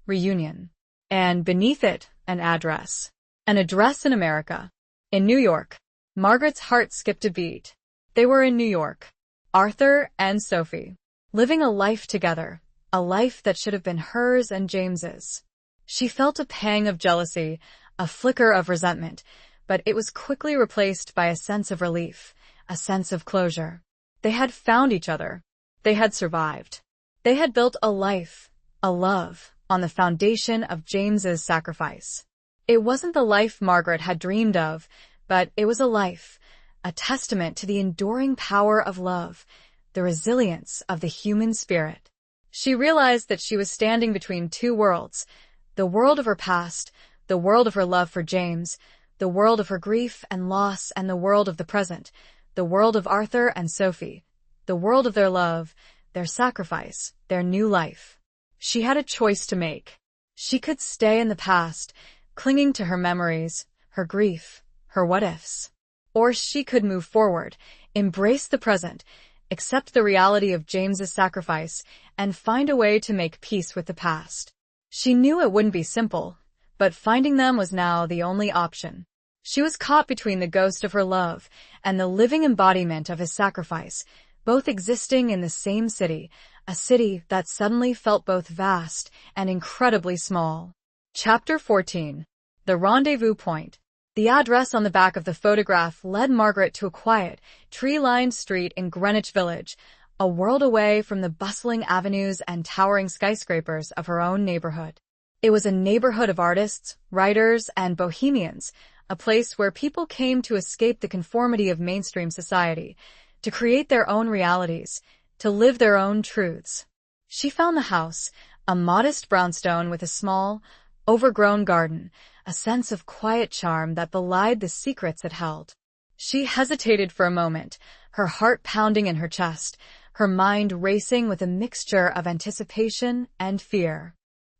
reunion. And beneath it, an address in America. In New York. Margaret's heart skipped a beat. They were in New York. Arthur and Sophie. Living a life together, a life that should have been hers and James's. She felt a pang of jealousy, a flicker of resentment, but it was quickly replaced by a sense of relief, a sense of closure. They had found each other. They had survived. They had built a life, a love, on the foundation of James's sacrifice. It wasn't the life Margaret had dreamed of, but it was a life, a testament to the enduring power of love, the resilience of the human spirit. She realized that she was standing between two worlds, the world of her past, the world of her love for James, the world of her grief and loss, and the world of the present, the world of Arthur and Sophie, the world of their love, their sacrifice, their new life. She had a choice to make. She could stay in the past, clinging to her memories, her grief, her what-ifs. Or she could move forward, embrace the present, accept the reality of James's sacrifice, and find a way to make peace with the past. She knew it wouldn't be simple, but finding them was now the only option. She was caught between the ghost of her love and the living embodiment of his sacrifice, both existing in the same city, a city that suddenly felt both vast and incredibly small. Chapter 14. The Rendezvous Point. The address on the back of the photograph led Margaret to a quiet, tree-lined street in Greenwich Village, a world away from the bustling avenues and towering skyscrapers of her own neighborhood. It was a neighborhood of artists, writers, and bohemians, a place where people came to escape the conformity of mainstream society, to create their own realities, to live their own truths. She found the house, a modest brownstone with a small, overgrown garden, a sense of quiet charm that belied the secrets it held. She hesitated for a moment, her heart pounding in her chest, her mind racing with a mixture of anticipation and fear.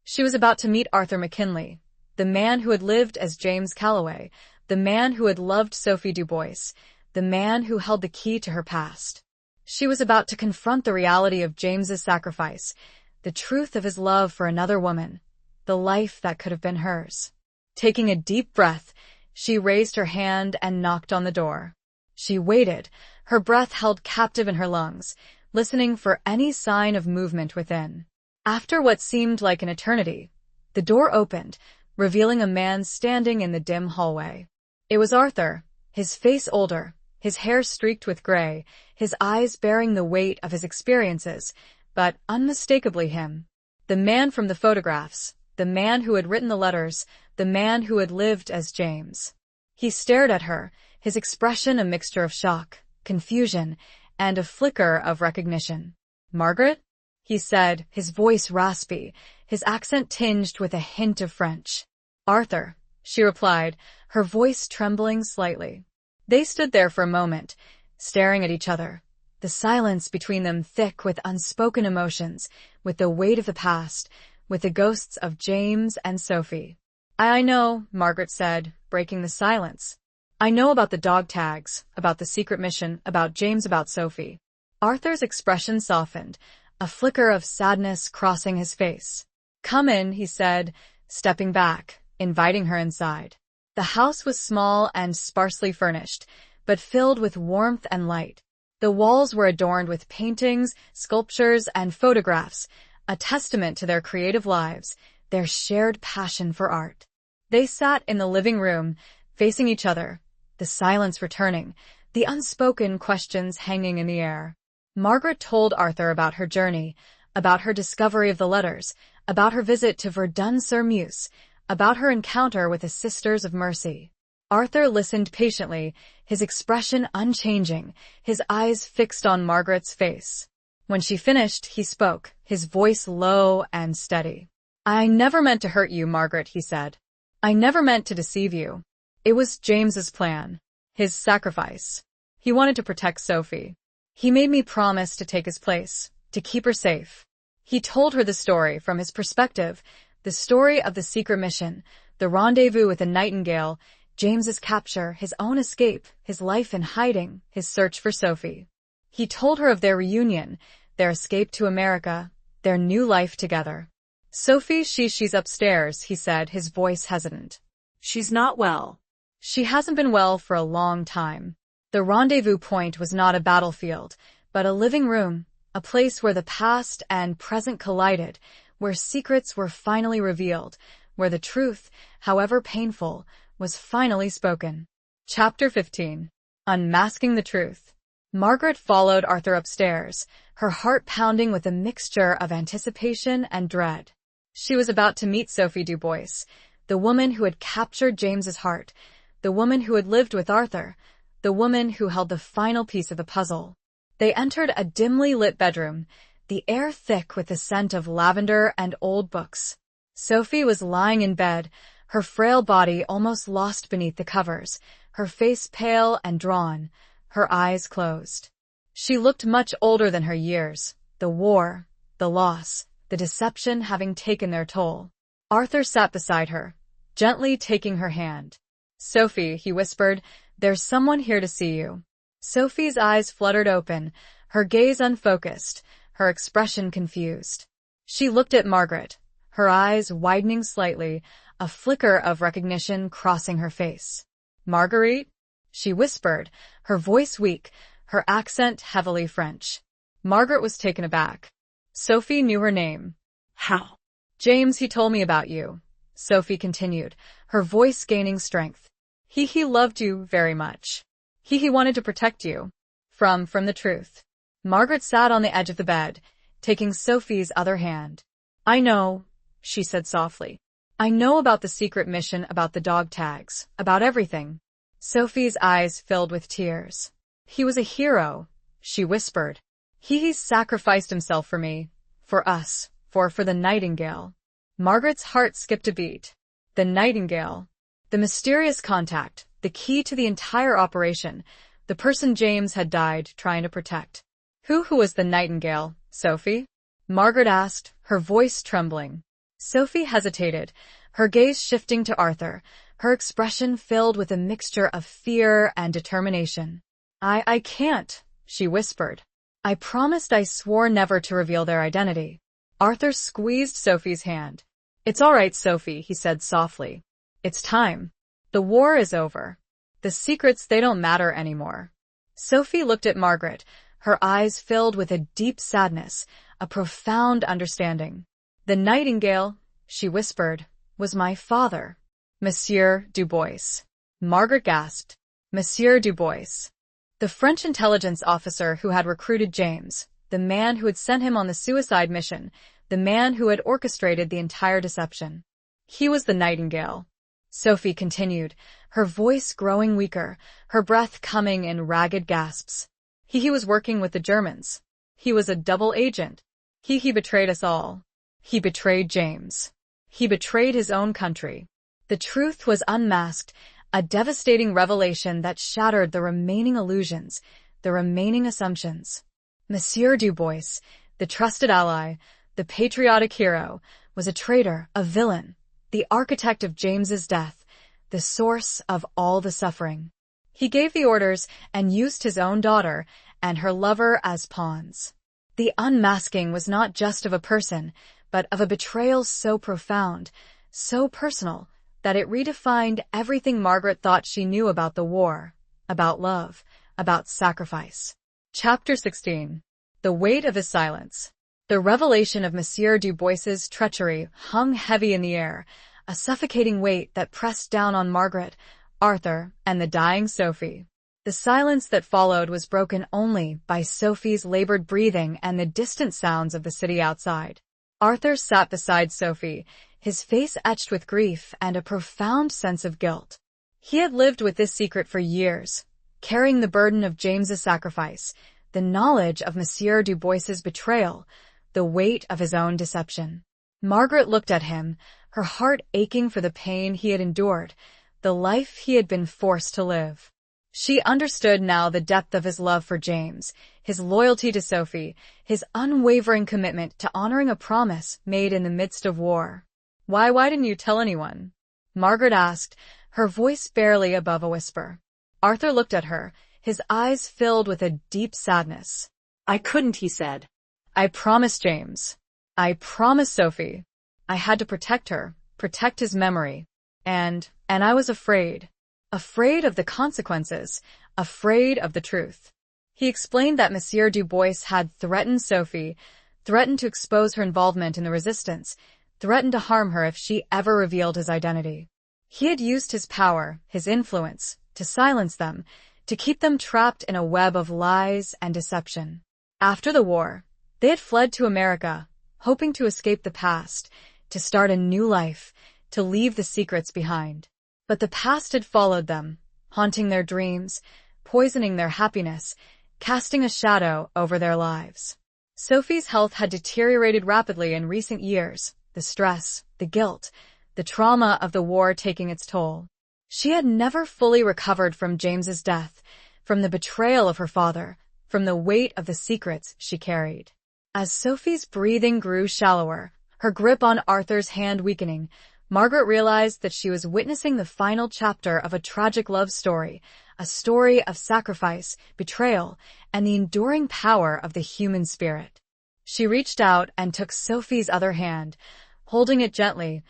She was about to meet Arthur McKinley, the man who had lived as James Calloway, the man who had loved Sophie Dubois, the man who held the key to her past. She was about to confront the reality of James's sacrifice, the truth of his love for another woman, the life that could have been hers. Taking a deep breath, she raised her hand and knocked on the door. She waited, her breath held captive in her lungs, listening for any sign of movement within. After what seemed like an eternity, the door opened, revealing a man standing in the dim hallway. It was Arthur, his face older, his hair streaked with gray, his eyes bearing the weight of his experiences, but unmistakably him. The man from the photographs, the man who had written the letters, the man who had lived as James. He stared at her, his expression a mixture of shock, confusion, and a flicker of recognition. "Margaret?" he said, his voice raspy, his accent tinged with a hint of French. "Arthur," she replied, her voice trembling slightly. They stood there for a moment, staring at each other, the silence between them thick with unspoken emotions, with the weight of the past, with the ghosts of James and Sophie. I know," Margaret said, breaking the silence. "I know about the dog tags, about the secret mission, about James, about Sophie." Arthur's expression softened, a flicker of sadness crossing his face. "Come in," he said, stepping back, inviting her inside. The house was small and sparsely furnished, but filled with warmth and light. The walls were adorned with paintings, sculptures, and photographs, a testament to their creative lives, their shared passion for art. They sat in the living room, facing each other, the silence returning, the unspoken questions hanging in the air. Margaret told Arthur about her journey, about her discovery of the letters, about her visit to Verdun-sur-Meuse, about her encounter with the Sisters of Mercy. Arthur listened patiently, his expression unchanging, his eyes fixed on Margaret's face. When she finished, he spoke, his voice low and steady. "I never meant to hurt you, Margaret," he said. "I never meant to deceive you. It was James's plan, his sacrifice. He wanted to protect Sophie. He made me promise to take his place, to keep her safe." He told her the story from his perspective, the story of the secret mission, the rendezvous with the Nightingale, James's capture, his own escape, his life in hiding, his search for Sophie. He told her of their reunion, their escape to America, their new life together. "Sophie, she's upstairs," he said, his voice hesitant. She's not well. "She hasn't been well for a long time." The rendezvous point was not a battlefield, but a living room, a place where the past and present collided, where secrets were finally revealed, where the truth, however painful, was finally spoken. Chapter 15. Unmasking the Truth. Margaret followed Arthur upstairs, her heart pounding with a mixture of anticipation and dread. She was about to meet Sophie Dubois, the woman who had captured James's heart, the woman who had lived with Arthur, the woman who held the final piece of the puzzle. They entered a dimly lit bedroom, the air thick with the scent of lavender and old books. Sophie was lying in bed, her frail body almost lost beneath the covers, her face pale and drawn, her eyes closed. She looked much older than her years, the war, the loss, the deception having taken their toll. Arthur sat beside her, gently taking her hand. "Sophie," he whispered, "there's someone here to see you." Sophie's eyes fluttered open, her gaze unfocused, her expression confused. She looked at Margaret, her eyes widening slightly, a flicker of recognition crossing her face. "Marguerite?" she whispered, her voice weak, her accent heavily French. Margaret was taken aback. Sophie knew her name. "How?" "James, he told me about you," Sophie continued, her voice gaining strength. He loved you very much. He wanted to protect you from the truth." Margaret sat on the edge of the bed, taking Sophie's other hand. "I know," she said softly. "I know about the secret mission, about the dog tags, about everything." Sophie's eyes filled with tears. "He was a hero," she whispered. He sacrificed himself for me, for us, for the Nightingale." Margaret's heart skipped a beat. The Nightingale. The mysterious contact, the key to the entire operation, the person James had died trying to protect. Who was the Nightingale, Sophie? Margaret asked, her voice trembling. Sophie hesitated, her gaze shifting to Arthur, her expression filled with a mixture of fear and determination. I can't, she whispered. I promised, I swore never to reveal their identity. Arthur squeezed Sophie's hand. It's all right, Sophie, he said softly. It's time. The war is over. The secrets, they don't matter anymore. Sophie looked at Margaret, her eyes filled with a deep sadness, a profound understanding. The Nightingale, she whispered, was my father. Monsieur Dubois. Margaret gasped. Monsieur Dubois. The French intelligence officer who had recruited James, the man who had sent him on the suicide mission, the man who had orchestrated the entire deception. He was the Nightingale. Sophie continued, her voice growing weaker, her breath coming in ragged gasps. He was working with the Germans. He was a double agent. He betrayed us all. He betrayed James. He betrayed his own country. The truth was unmasked, a devastating revelation that shattered the remaining illusions, the remaining assumptions. Monsieur Dubois, the trusted ally, the patriotic hero, was a traitor, a villain, the architect of James's death, the source of all the suffering. He gave the orders and used his own daughter and her lover as pawns. The unmasking was not just of a person, but of a betrayal so profound, so personal, that it redefined everything Margaret thought she knew about the war, about love, about sacrifice. Chapter 16. The weight of his silence. The revelation of Monsieur Dubois's treachery hung heavy in the air, a suffocating weight that pressed down on Margaret, Arthur, and the dying Sophie. The silence that followed was broken only by Sophie's labored breathing and the distant sounds of the city outside. Arthur sat beside Sophie, his face etched with grief and a profound sense of guilt. He had lived with this secret for years, carrying the burden of James's sacrifice, the knowledge of Monsieur Dubois's betrayal, the weight of his own deception. Margaret looked at him, her heart aching for the pain he had endured, the life he had been forced to live. She understood now the depth of his love for James, his loyalty to Sophie, his unwavering commitment to honoring a promise made in the midst of war. Why didn't you tell anyone? Margaret asked, her voice barely above a whisper. Arthur looked at her, his eyes filled with a deep sadness. I couldn't, he said. I promised James. I promised Sophie. I had to protect her, protect his memory. And I was afraid. Afraid of the consequences, afraid of the truth. He explained that Monsieur Dubois had threatened Sophie, threatened to expose her involvement in the resistance, threatened to harm her if she ever revealed his identity. He had used his power, his influence, to silence them, to keep them trapped in a web of lies and deception. After the war, they had fled to America, hoping to escape the past, to start a new life, to leave the secrets behind. But the past had followed them, haunting their dreams, poisoning their happiness, casting a shadow over their lives. Sophie's health had deteriorated rapidly in recent years, the stress, the guilt, the trauma of the war taking its toll. She had never fully recovered from James's death, from the betrayal of her father, from the weight of the secrets she carried. As Sophie's breathing grew shallower, her grip on Arthur's hand weakening, Margaret realized that she was witnessing the final chapter of a tragic love story, a story of sacrifice, betrayal, and the enduring power of the human spirit. She reached out and took Sophie's other hand, holding it gently,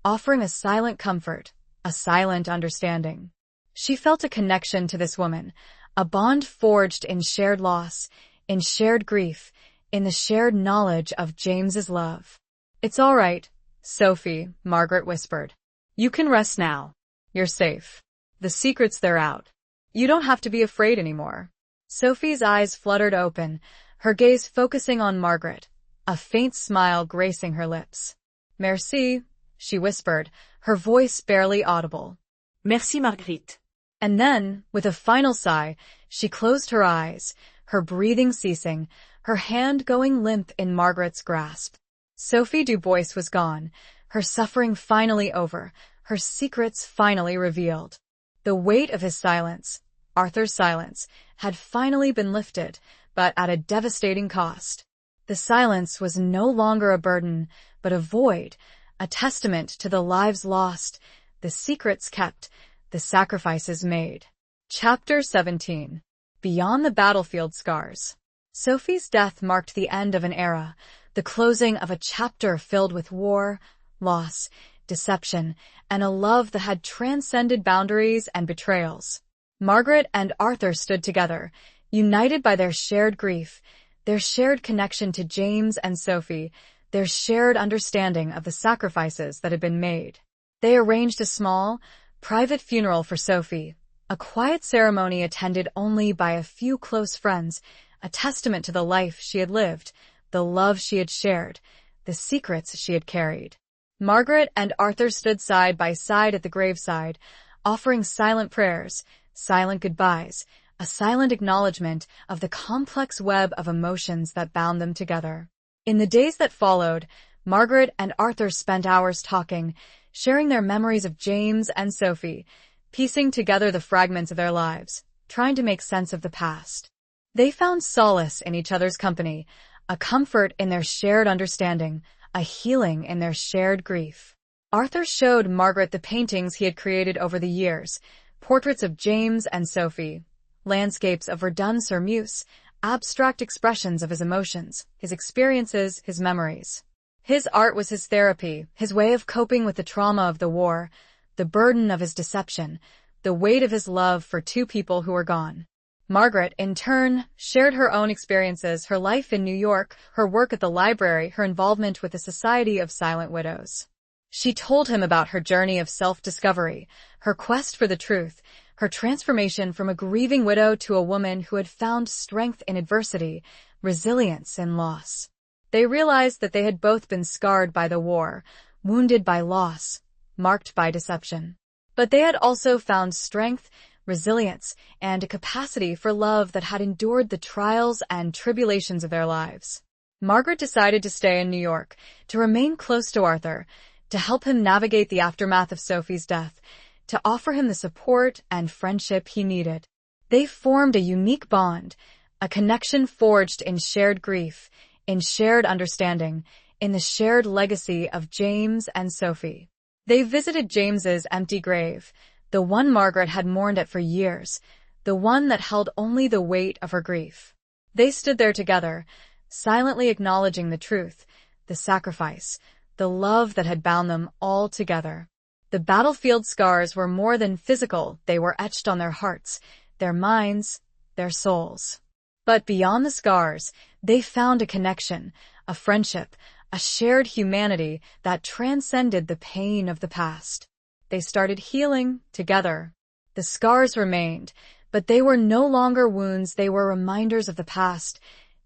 offering a silent comfort, a silent understanding. She felt a connection to this woman, a bond forged in shared loss, in shared grief, in the shared knowledge of James's love. It's all right, Sophie, Margaret whispered. You can rest now. You're safe. The secrets, they're out. You don't have to be afraid anymore. Sophie's eyes fluttered open, her gaze focusing on Margaret, a faint smile gracing her lips. Merci, she whispered, her voice barely audible. Merci, Marguerite. And then, with a final sigh, she closed her eyes, her breathing ceasing, her hand going limp in Margaret's grasp. Sophie Dubois was gone, her suffering finally over, her secrets finally revealed. The weight of his silence, Arthur's silence, had finally been lifted, but at a devastating cost. The silence was no longer a burden, but a void, a testament to the lives lost, the secrets kept, the sacrifices made. Chapter 17. Beyond the Battlefield Scars. Sophie's death marked the end of an era, the closing of a chapter filled with war, loss, deception, and a love that had transcended boundaries and betrayals. Margaret and Arthur stood together, united by their shared grief, their shared connection to James and Sophie, their shared understanding of the sacrifices that had been made. They arranged a small, private funeral for Sophie, a quiet ceremony attended only by a few close friends, a testament to the life she had lived, the love she had shared, the secrets she had carried. Margaret and Arthur stood side by side at the graveside, offering silent prayers, silent goodbyes, a silent acknowledgement of the complex web of emotions that bound them together. In the days that followed, Margaret and Arthur spent hours talking, sharing their memories of James and Sophie, piecing together the fragments of their lives, trying to make sense of the past. They found solace in each other's company, a comfort in their shared understanding, a healing in their shared grief. Arthur showed Margaret the paintings he had created over the years, portraits of James and Sophie, landscapes of Verdun-sur-Meuse, abstract expressions of his emotions, his experiences, his memories. His art was his therapy, his way of coping with the trauma of the war, the burden of his deception, the weight of his love for two people who were gone. Margaret, in turn, shared her own experiences, her life in New York, her work at the library, her involvement with the Society of Silent Widows. She told him about her journey of self-discovery, her quest for the truth, her transformation from a grieving widow to a woman who had found strength in adversity, resilience in loss. They realized that they had both been scarred by the war, wounded by loss, marked by deception. But they had also found strength, resilience, and a capacity for love that had endured the trials and tribulations of their lives. Margaret decided to stay in New York, to remain close to Arthur, to help him navigate the aftermath of Sophie's death, to offer him the support and friendship he needed. They formed a unique bond, a connection forged in shared grief, in shared understanding, in the shared legacy of James and Sophie. They visited James's empty grave, the one Margaret had mourned at for years, the one that held only the weight of her grief. They stood there together, silently acknowledging the truth, the sacrifice, the love that had bound them all together. The battlefield scars were more than physical, they were etched on their hearts, their minds, their souls. But beyond the scars, they found a connection, a friendship, a shared humanity that transcended the pain of the past. They started healing together. The scars remained, but they were no longer wounds, they were reminders of the past,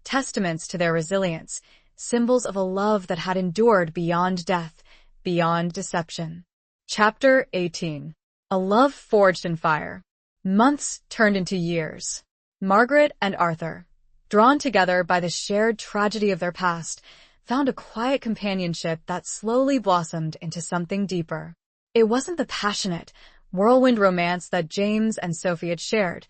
testaments to their resilience, symbols of a love that had endured beyond death, beyond deception. Chapter 18. A Love Forged in Fire. Months turned into years. Margaret and Arthur, drawn together by the shared tragedy of their past, found a quiet companionship that slowly blossomed into something deeper. It wasn't the passionate, whirlwind romance that James and Sophie had shared,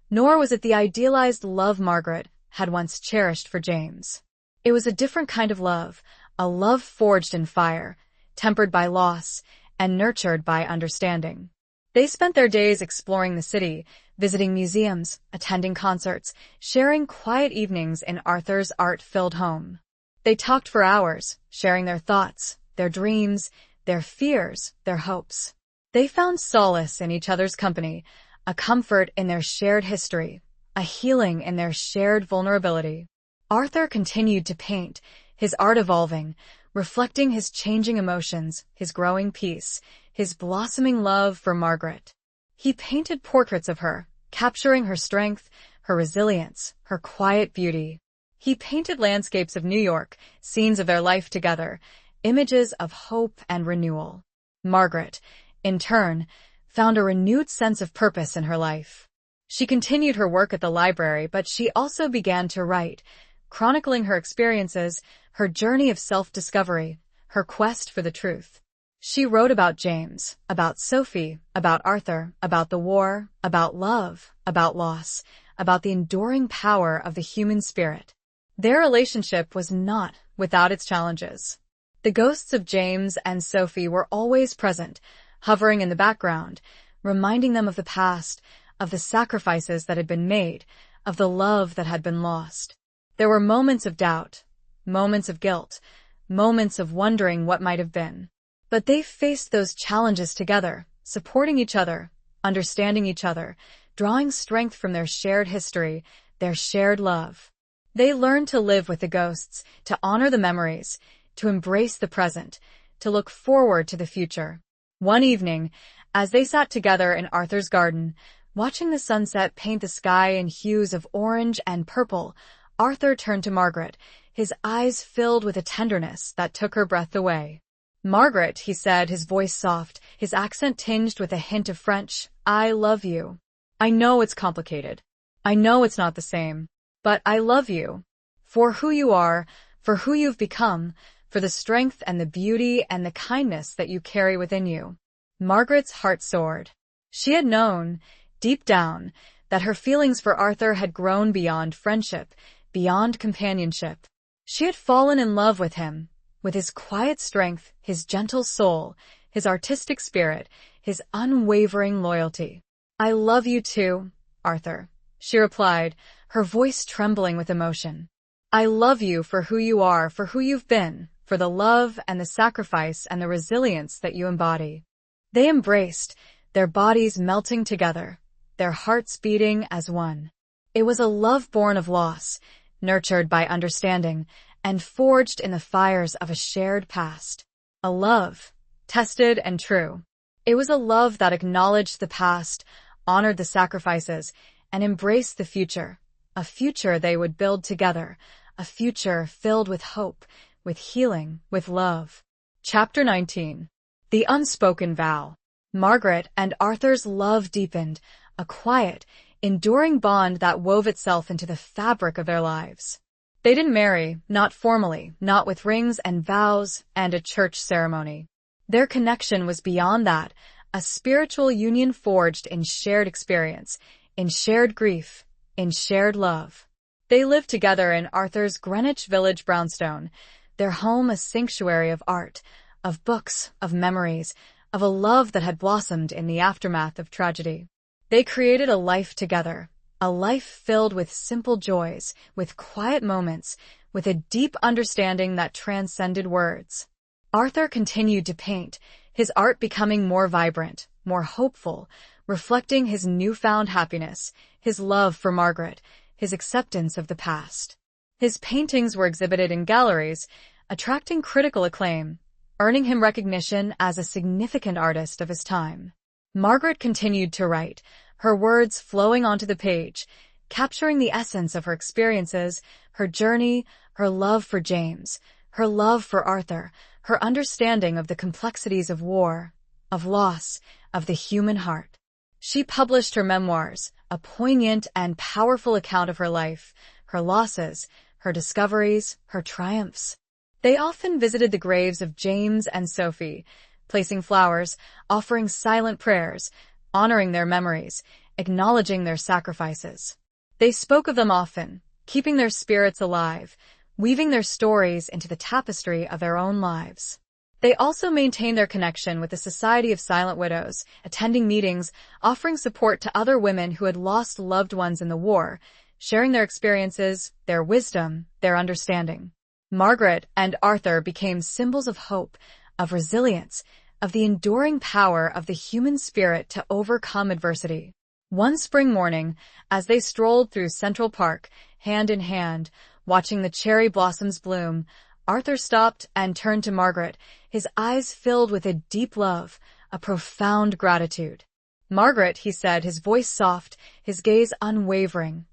nor was it the idealized love Margaret had once cherished for James. It was a different kind of love, a love forged in fire, tempered by loss, and nurtured by understanding. They spent their days exploring the city, visiting museums, attending concerts, sharing quiet evenings in Arthur's art-filled home. They talked for hours, sharing their thoughts, their dreams, their fears, their hopes. They found solace in each other's company, a comfort in their shared history, a healing in their shared vulnerability. Arthur continued to paint, his art evolving, reflecting his changing emotions, his growing peace, his blossoming love for Margaret. He painted portraits of her, capturing her strength, her resilience, her quiet beauty. He painted landscapes of New York, scenes of their life together, images of hope and renewal. Margaret, in turn, found a renewed sense of purpose in her life. She continued her work at the library, but she also began to write, chronicling her experiences, her journey of self-discovery, her quest for the truth. She wrote about James, about Sophie, about Arthur, about the war, about love, about loss, about the enduring power of the human spirit. Their relationship was not without its challenges. The ghosts of James and Sophie were always present, hovering in the background, reminding them of the past, of the sacrifices that had been made, of the love that had been lost. There were moments of doubt, moments of guilt, moments of wondering what might have been. But they faced those challenges together, supporting each other, understanding each other, drawing strength from their shared history, their shared love. They learned to live with the ghosts, to honor the memories, to embrace the present, to look forward to the future. One evening, as they sat together in Arthur's garden, watching the sunset paint the sky in hues of orange and purple, Arthur turned to Margaret, his eyes filled with a tenderness that took her breath away. "Margaret," he said, his voice soft, his accent tinged with a hint of French, "I love you. I know it's complicated. I know it's not the same. But I love you. For who you are, for who you've become, for the strength and the beauty and the kindness that you carry within you." Margaret's heart soared. She had known, deep down, that her feelings for Arthur had grown beyond friendship, beyond companionship. She had fallen in love with him, with his quiet strength, his gentle soul, his artistic spirit, his unwavering loyalty. "I love you too, Arthur," she replied, her voice trembling with emotion. "I love you for who you are, for who you've been, for the love and the sacrifice and the resilience that you embody." They embraced, their bodies melting together, their hearts beating as one. It was a love born of loss, nurtured by understanding, and forged in the fires of a shared past. A love, tested and true. It was a love that acknowledged the past, honored the sacrifices, and embraced the future. A future they would build together, a future filled with hope, with healing, with love. Chapter 19. The Unspoken Vow. Margaret and Arthur's love deepened, a quiet, enduring bond that wove itself into the fabric of their lives. They didn't marry, not formally, not with rings and vows and a church ceremony. Their connection was beyond that, a spiritual union forged in shared experience, in shared grief, in shared love. They lived together in Arthur's Greenwich Village brownstone, their home a sanctuary of art, of books, of memories, of a love that had blossomed in the aftermath of tragedy. They created a life together, a life filled with simple joys, with quiet moments, with a deep understanding that transcended words. Arthur continued to paint, his art becoming more vibrant, more hopeful, reflecting his newfound happiness, his love for Margaret, his acceptance of the past. His paintings were exhibited in galleries, attracting critical acclaim, earning him recognition as a significant artist of his time. Margaret continued to write, her words flowing onto the page, capturing the essence of her experiences, her journey, her love for James, her love for Arthur, her understanding of the complexities of war, of loss, of the human heart. She published her memoirs, a poignant and powerful account of her life, her losses, her discoveries, her triumphs. They often visited the graves of James and Sophie, placing flowers, offering silent prayers, honoring their memories, acknowledging their sacrifices. They spoke of them often, keeping their spirits alive, weaving their stories into the tapestry of their own lives. They also maintained their connection with the Society of Silent Widows, attending meetings, offering support to other women who had lost loved ones in the war, sharing their experiences, their wisdom, their understanding. Margaret and Arthur became symbols of hope, of resilience, of the enduring power of the human spirit to overcome adversity. One spring morning, as they strolled through Central Park, hand in hand, watching the cherry blossoms bloom, Arthur stopped and turned to Margaret, his eyes filled with a deep love, a profound gratitude. "Margaret," he said, his voice soft, his gaze unwavering.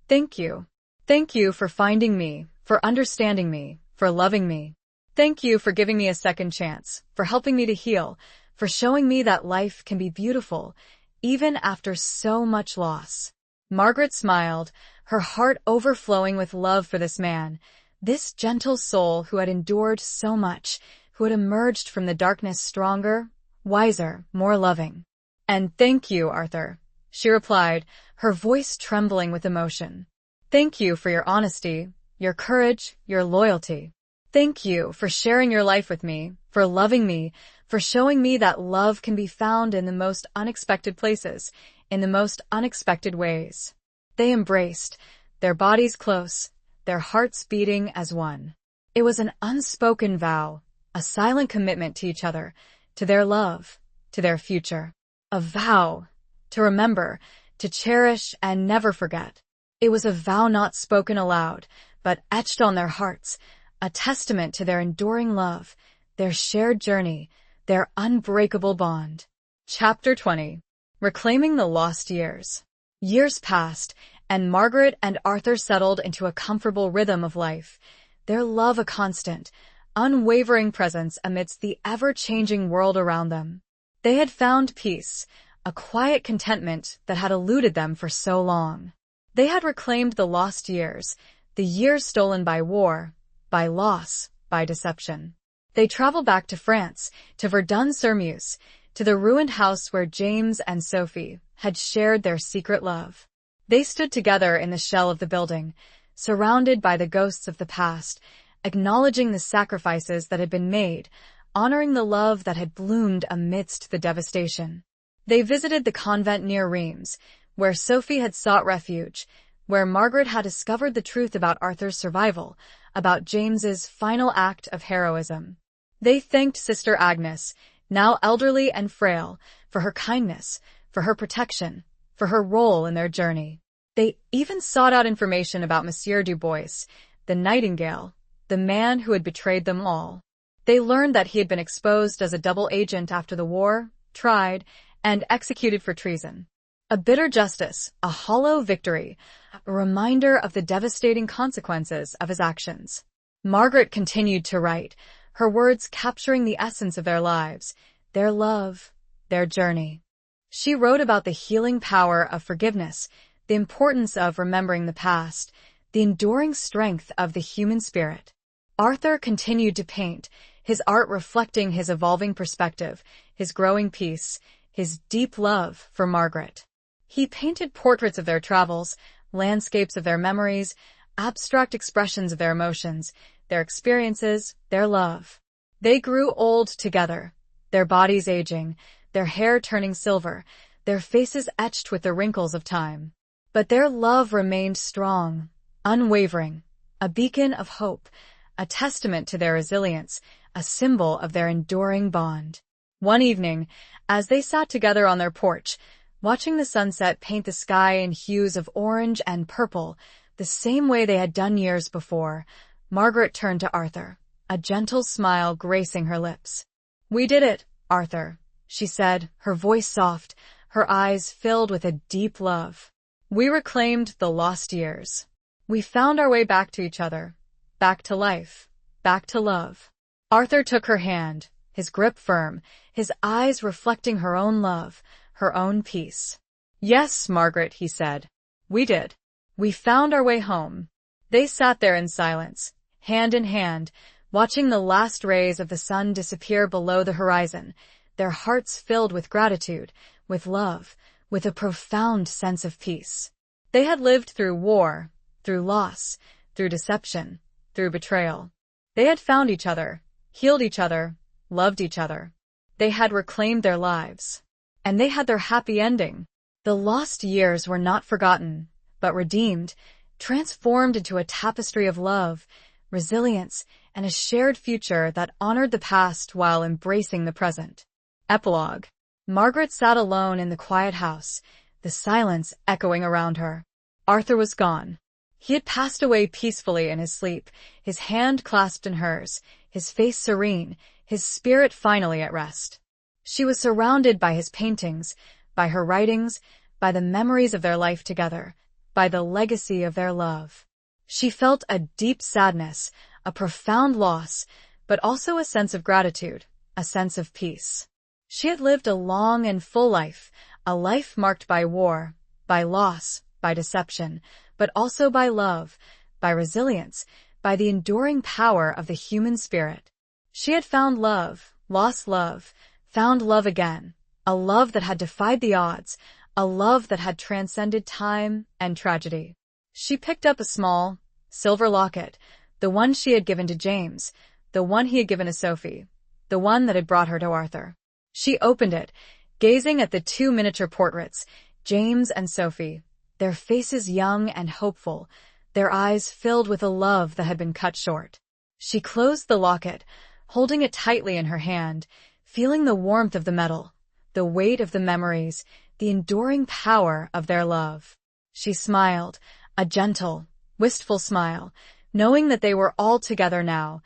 "Thank you. Thank you for finding me, for understanding me, for loving me. Thank you for giving me a second chance, for helping me to heal, for showing me that life can be beautiful, even after so much loss." Margaret smiled, her heart overflowing with love for this man, this gentle soul who had endured so much, who had emerged from the darkness stronger, wiser, more loving. "And thank you, Arthur," she replied, her voice trembling with emotion. "Thank you for your honesty, your courage, your loyalty. Thank you for sharing your life with me, for loving me, for showing me that love can be found in the most unexpected places, in the most unexpected ways." They embraced, their bodies close, their hearts beating as one. It was an unspoken vow, a silent commitment to each other, to their love, to their future. A vow to remember, to cherish, and never forget. It was a vow not spoken aloud, but etched on their hearts, a testament to their enduring love, their shared journey, their unbreakable bond. Chapter 20. Reclaiming the Lost Years. Years passed, and Margaret and Arthur settled into a comfortable rhythm of life, their love a constant, unwavering presence amidst the ever-changing world around them. They had found peace, a quiet contentment that had eluded them for so long. They had reclaimed the lost years, the years stolen by war, by loss, by deception. They traveled back to France, to Verdun-sur-Meuse, to the ruined house where James and Sophie had shared their secret love. They stood together in the shell of the building, surrounded by the ghosts of the past, acknowledging the sacrifices that had been made, honoring the love that had bloomed amidst the devastation. They visited the convent near Reims, where Sophie had sought refuge, where Margaret had discovered the truth about Arthur's survival, about James's final act of heroism. They thanked Sister Agnes, now elderly and frail, for her kindness, for her protection, for her role in their journey. They even sought out information about Monsieur Dubois, the Nightingale, the man who had betrayed them all. They learned that he had been exposed as a double agent after the war, tried, and executed for treason. A bitter justice, a hollow victory, a reminder of the devastating consequences of his actions. Margaret continued to write, her words capturing the essence of their lives, their love, their journey. She wrote about the healing power of forgiveness, the importance of remembering the past, the enduring strength of the human spirit. Arthur continued to paint, his art reflecting his evolving perspective, his growing peace, his deep love for Margaret. He painted portraits of their travels, landscapes of their memories, abstract expressions of their emotions, their experiences, their love. They grew old together, their bodies aging, their hair turning silver, their faces etched with the wrinkles of time. But their love remained strong, unwavering, a beacon of hope, a testament to their resilience, a symbol of their enduring bond. One evening, as they sat together on their porch, watching the sunset paint the sky in hues of orange and purple, the same way they had done years before, Margaret turned to Arthur, a gentle smile gracing her lips. "We did it, Arthur," she said, her voice soft, her eyes filled with a deep love. "We reclaimed the lost years. We found our way back to each other, back to life, back to love." Arthur took her hand, his grip firm, his eyes reflecting her own love, her own peace. "Yes, Margaret," he said. "We did. We found our way home." They sat there in silence, hand in hand, watching the last rays of the sun disappear below the horizon, their hearts filled with gratitude, with love, with a profound sense of peace. They had lived through war, through loss, through deception, through betrayal. They had found each other, healed each other, loved each other. They had reclaimed their lives. And they had their happy ending. The lost years were not forgotten, but redeemed, transformed into a tapestry of love, resilience, and a shared future that honored the past while embracing the present. Epilogue. Margaret sat alone in the quiet house, the silence echoing around her. Arthur was gone. He had passed away peacefully in his sleep, his hand clasped in hers, his face serene, his spirit finally at rest. She was surrounded by his paintings, by her writings, by the memories of their life together, by the legacy of their love. She felt a deep sadness, a profound loss, but also a sense of gratitude, a sense of peace. She had lived a long and full life, a life marked by war, by loss, by deception, but also by love, by resilience, by the enduring power of the human spirit. She had found love, lost love, found love again, a love that had defied the odds, a love that had transcended time and tragedy. She picked up a small, silver locket, the one she had given to James, the one he had given to Sophie, the one that had brought her to Arthur. She opened it, gazing at the two miniature portraits, James and Sophie, their faces young and hopeful, their eyes filled with a love that had been cut short. She closed the locket, holding it tightly in her hand, feeling the warmth of the metal, the weight of the memories, the enduring power of their love. She smiled, a gentle, wistful smile, knowing that they were all together now,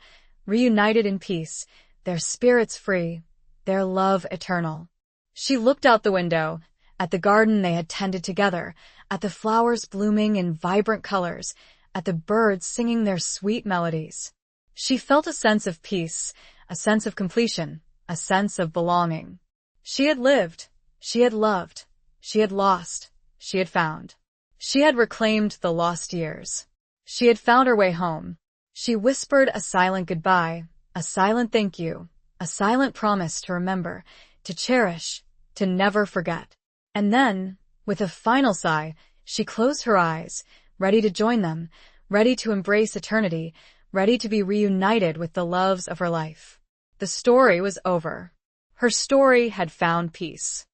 reunited in peace, their spirits free, their love eternal. She looked out the window, at the garden they had tended together, at the flowers blooming in vibrant colors, at the birds singing their sweet melodies. She felt a sense of peace, a sense of completion, a sense of belonging. She had lived, she had loved, she had lost, she had found. She had reclaimed the lost years. She had found her way home. She whispered a silent goodbye, a silent thank you, a silent promise to remember, to cherish, to never forget. And then, with a final sigh, she closed her eyes, ready to join them, ready to embrace eternity, ready to be reunited with the loves of her life. The story was over. Her story had found peace.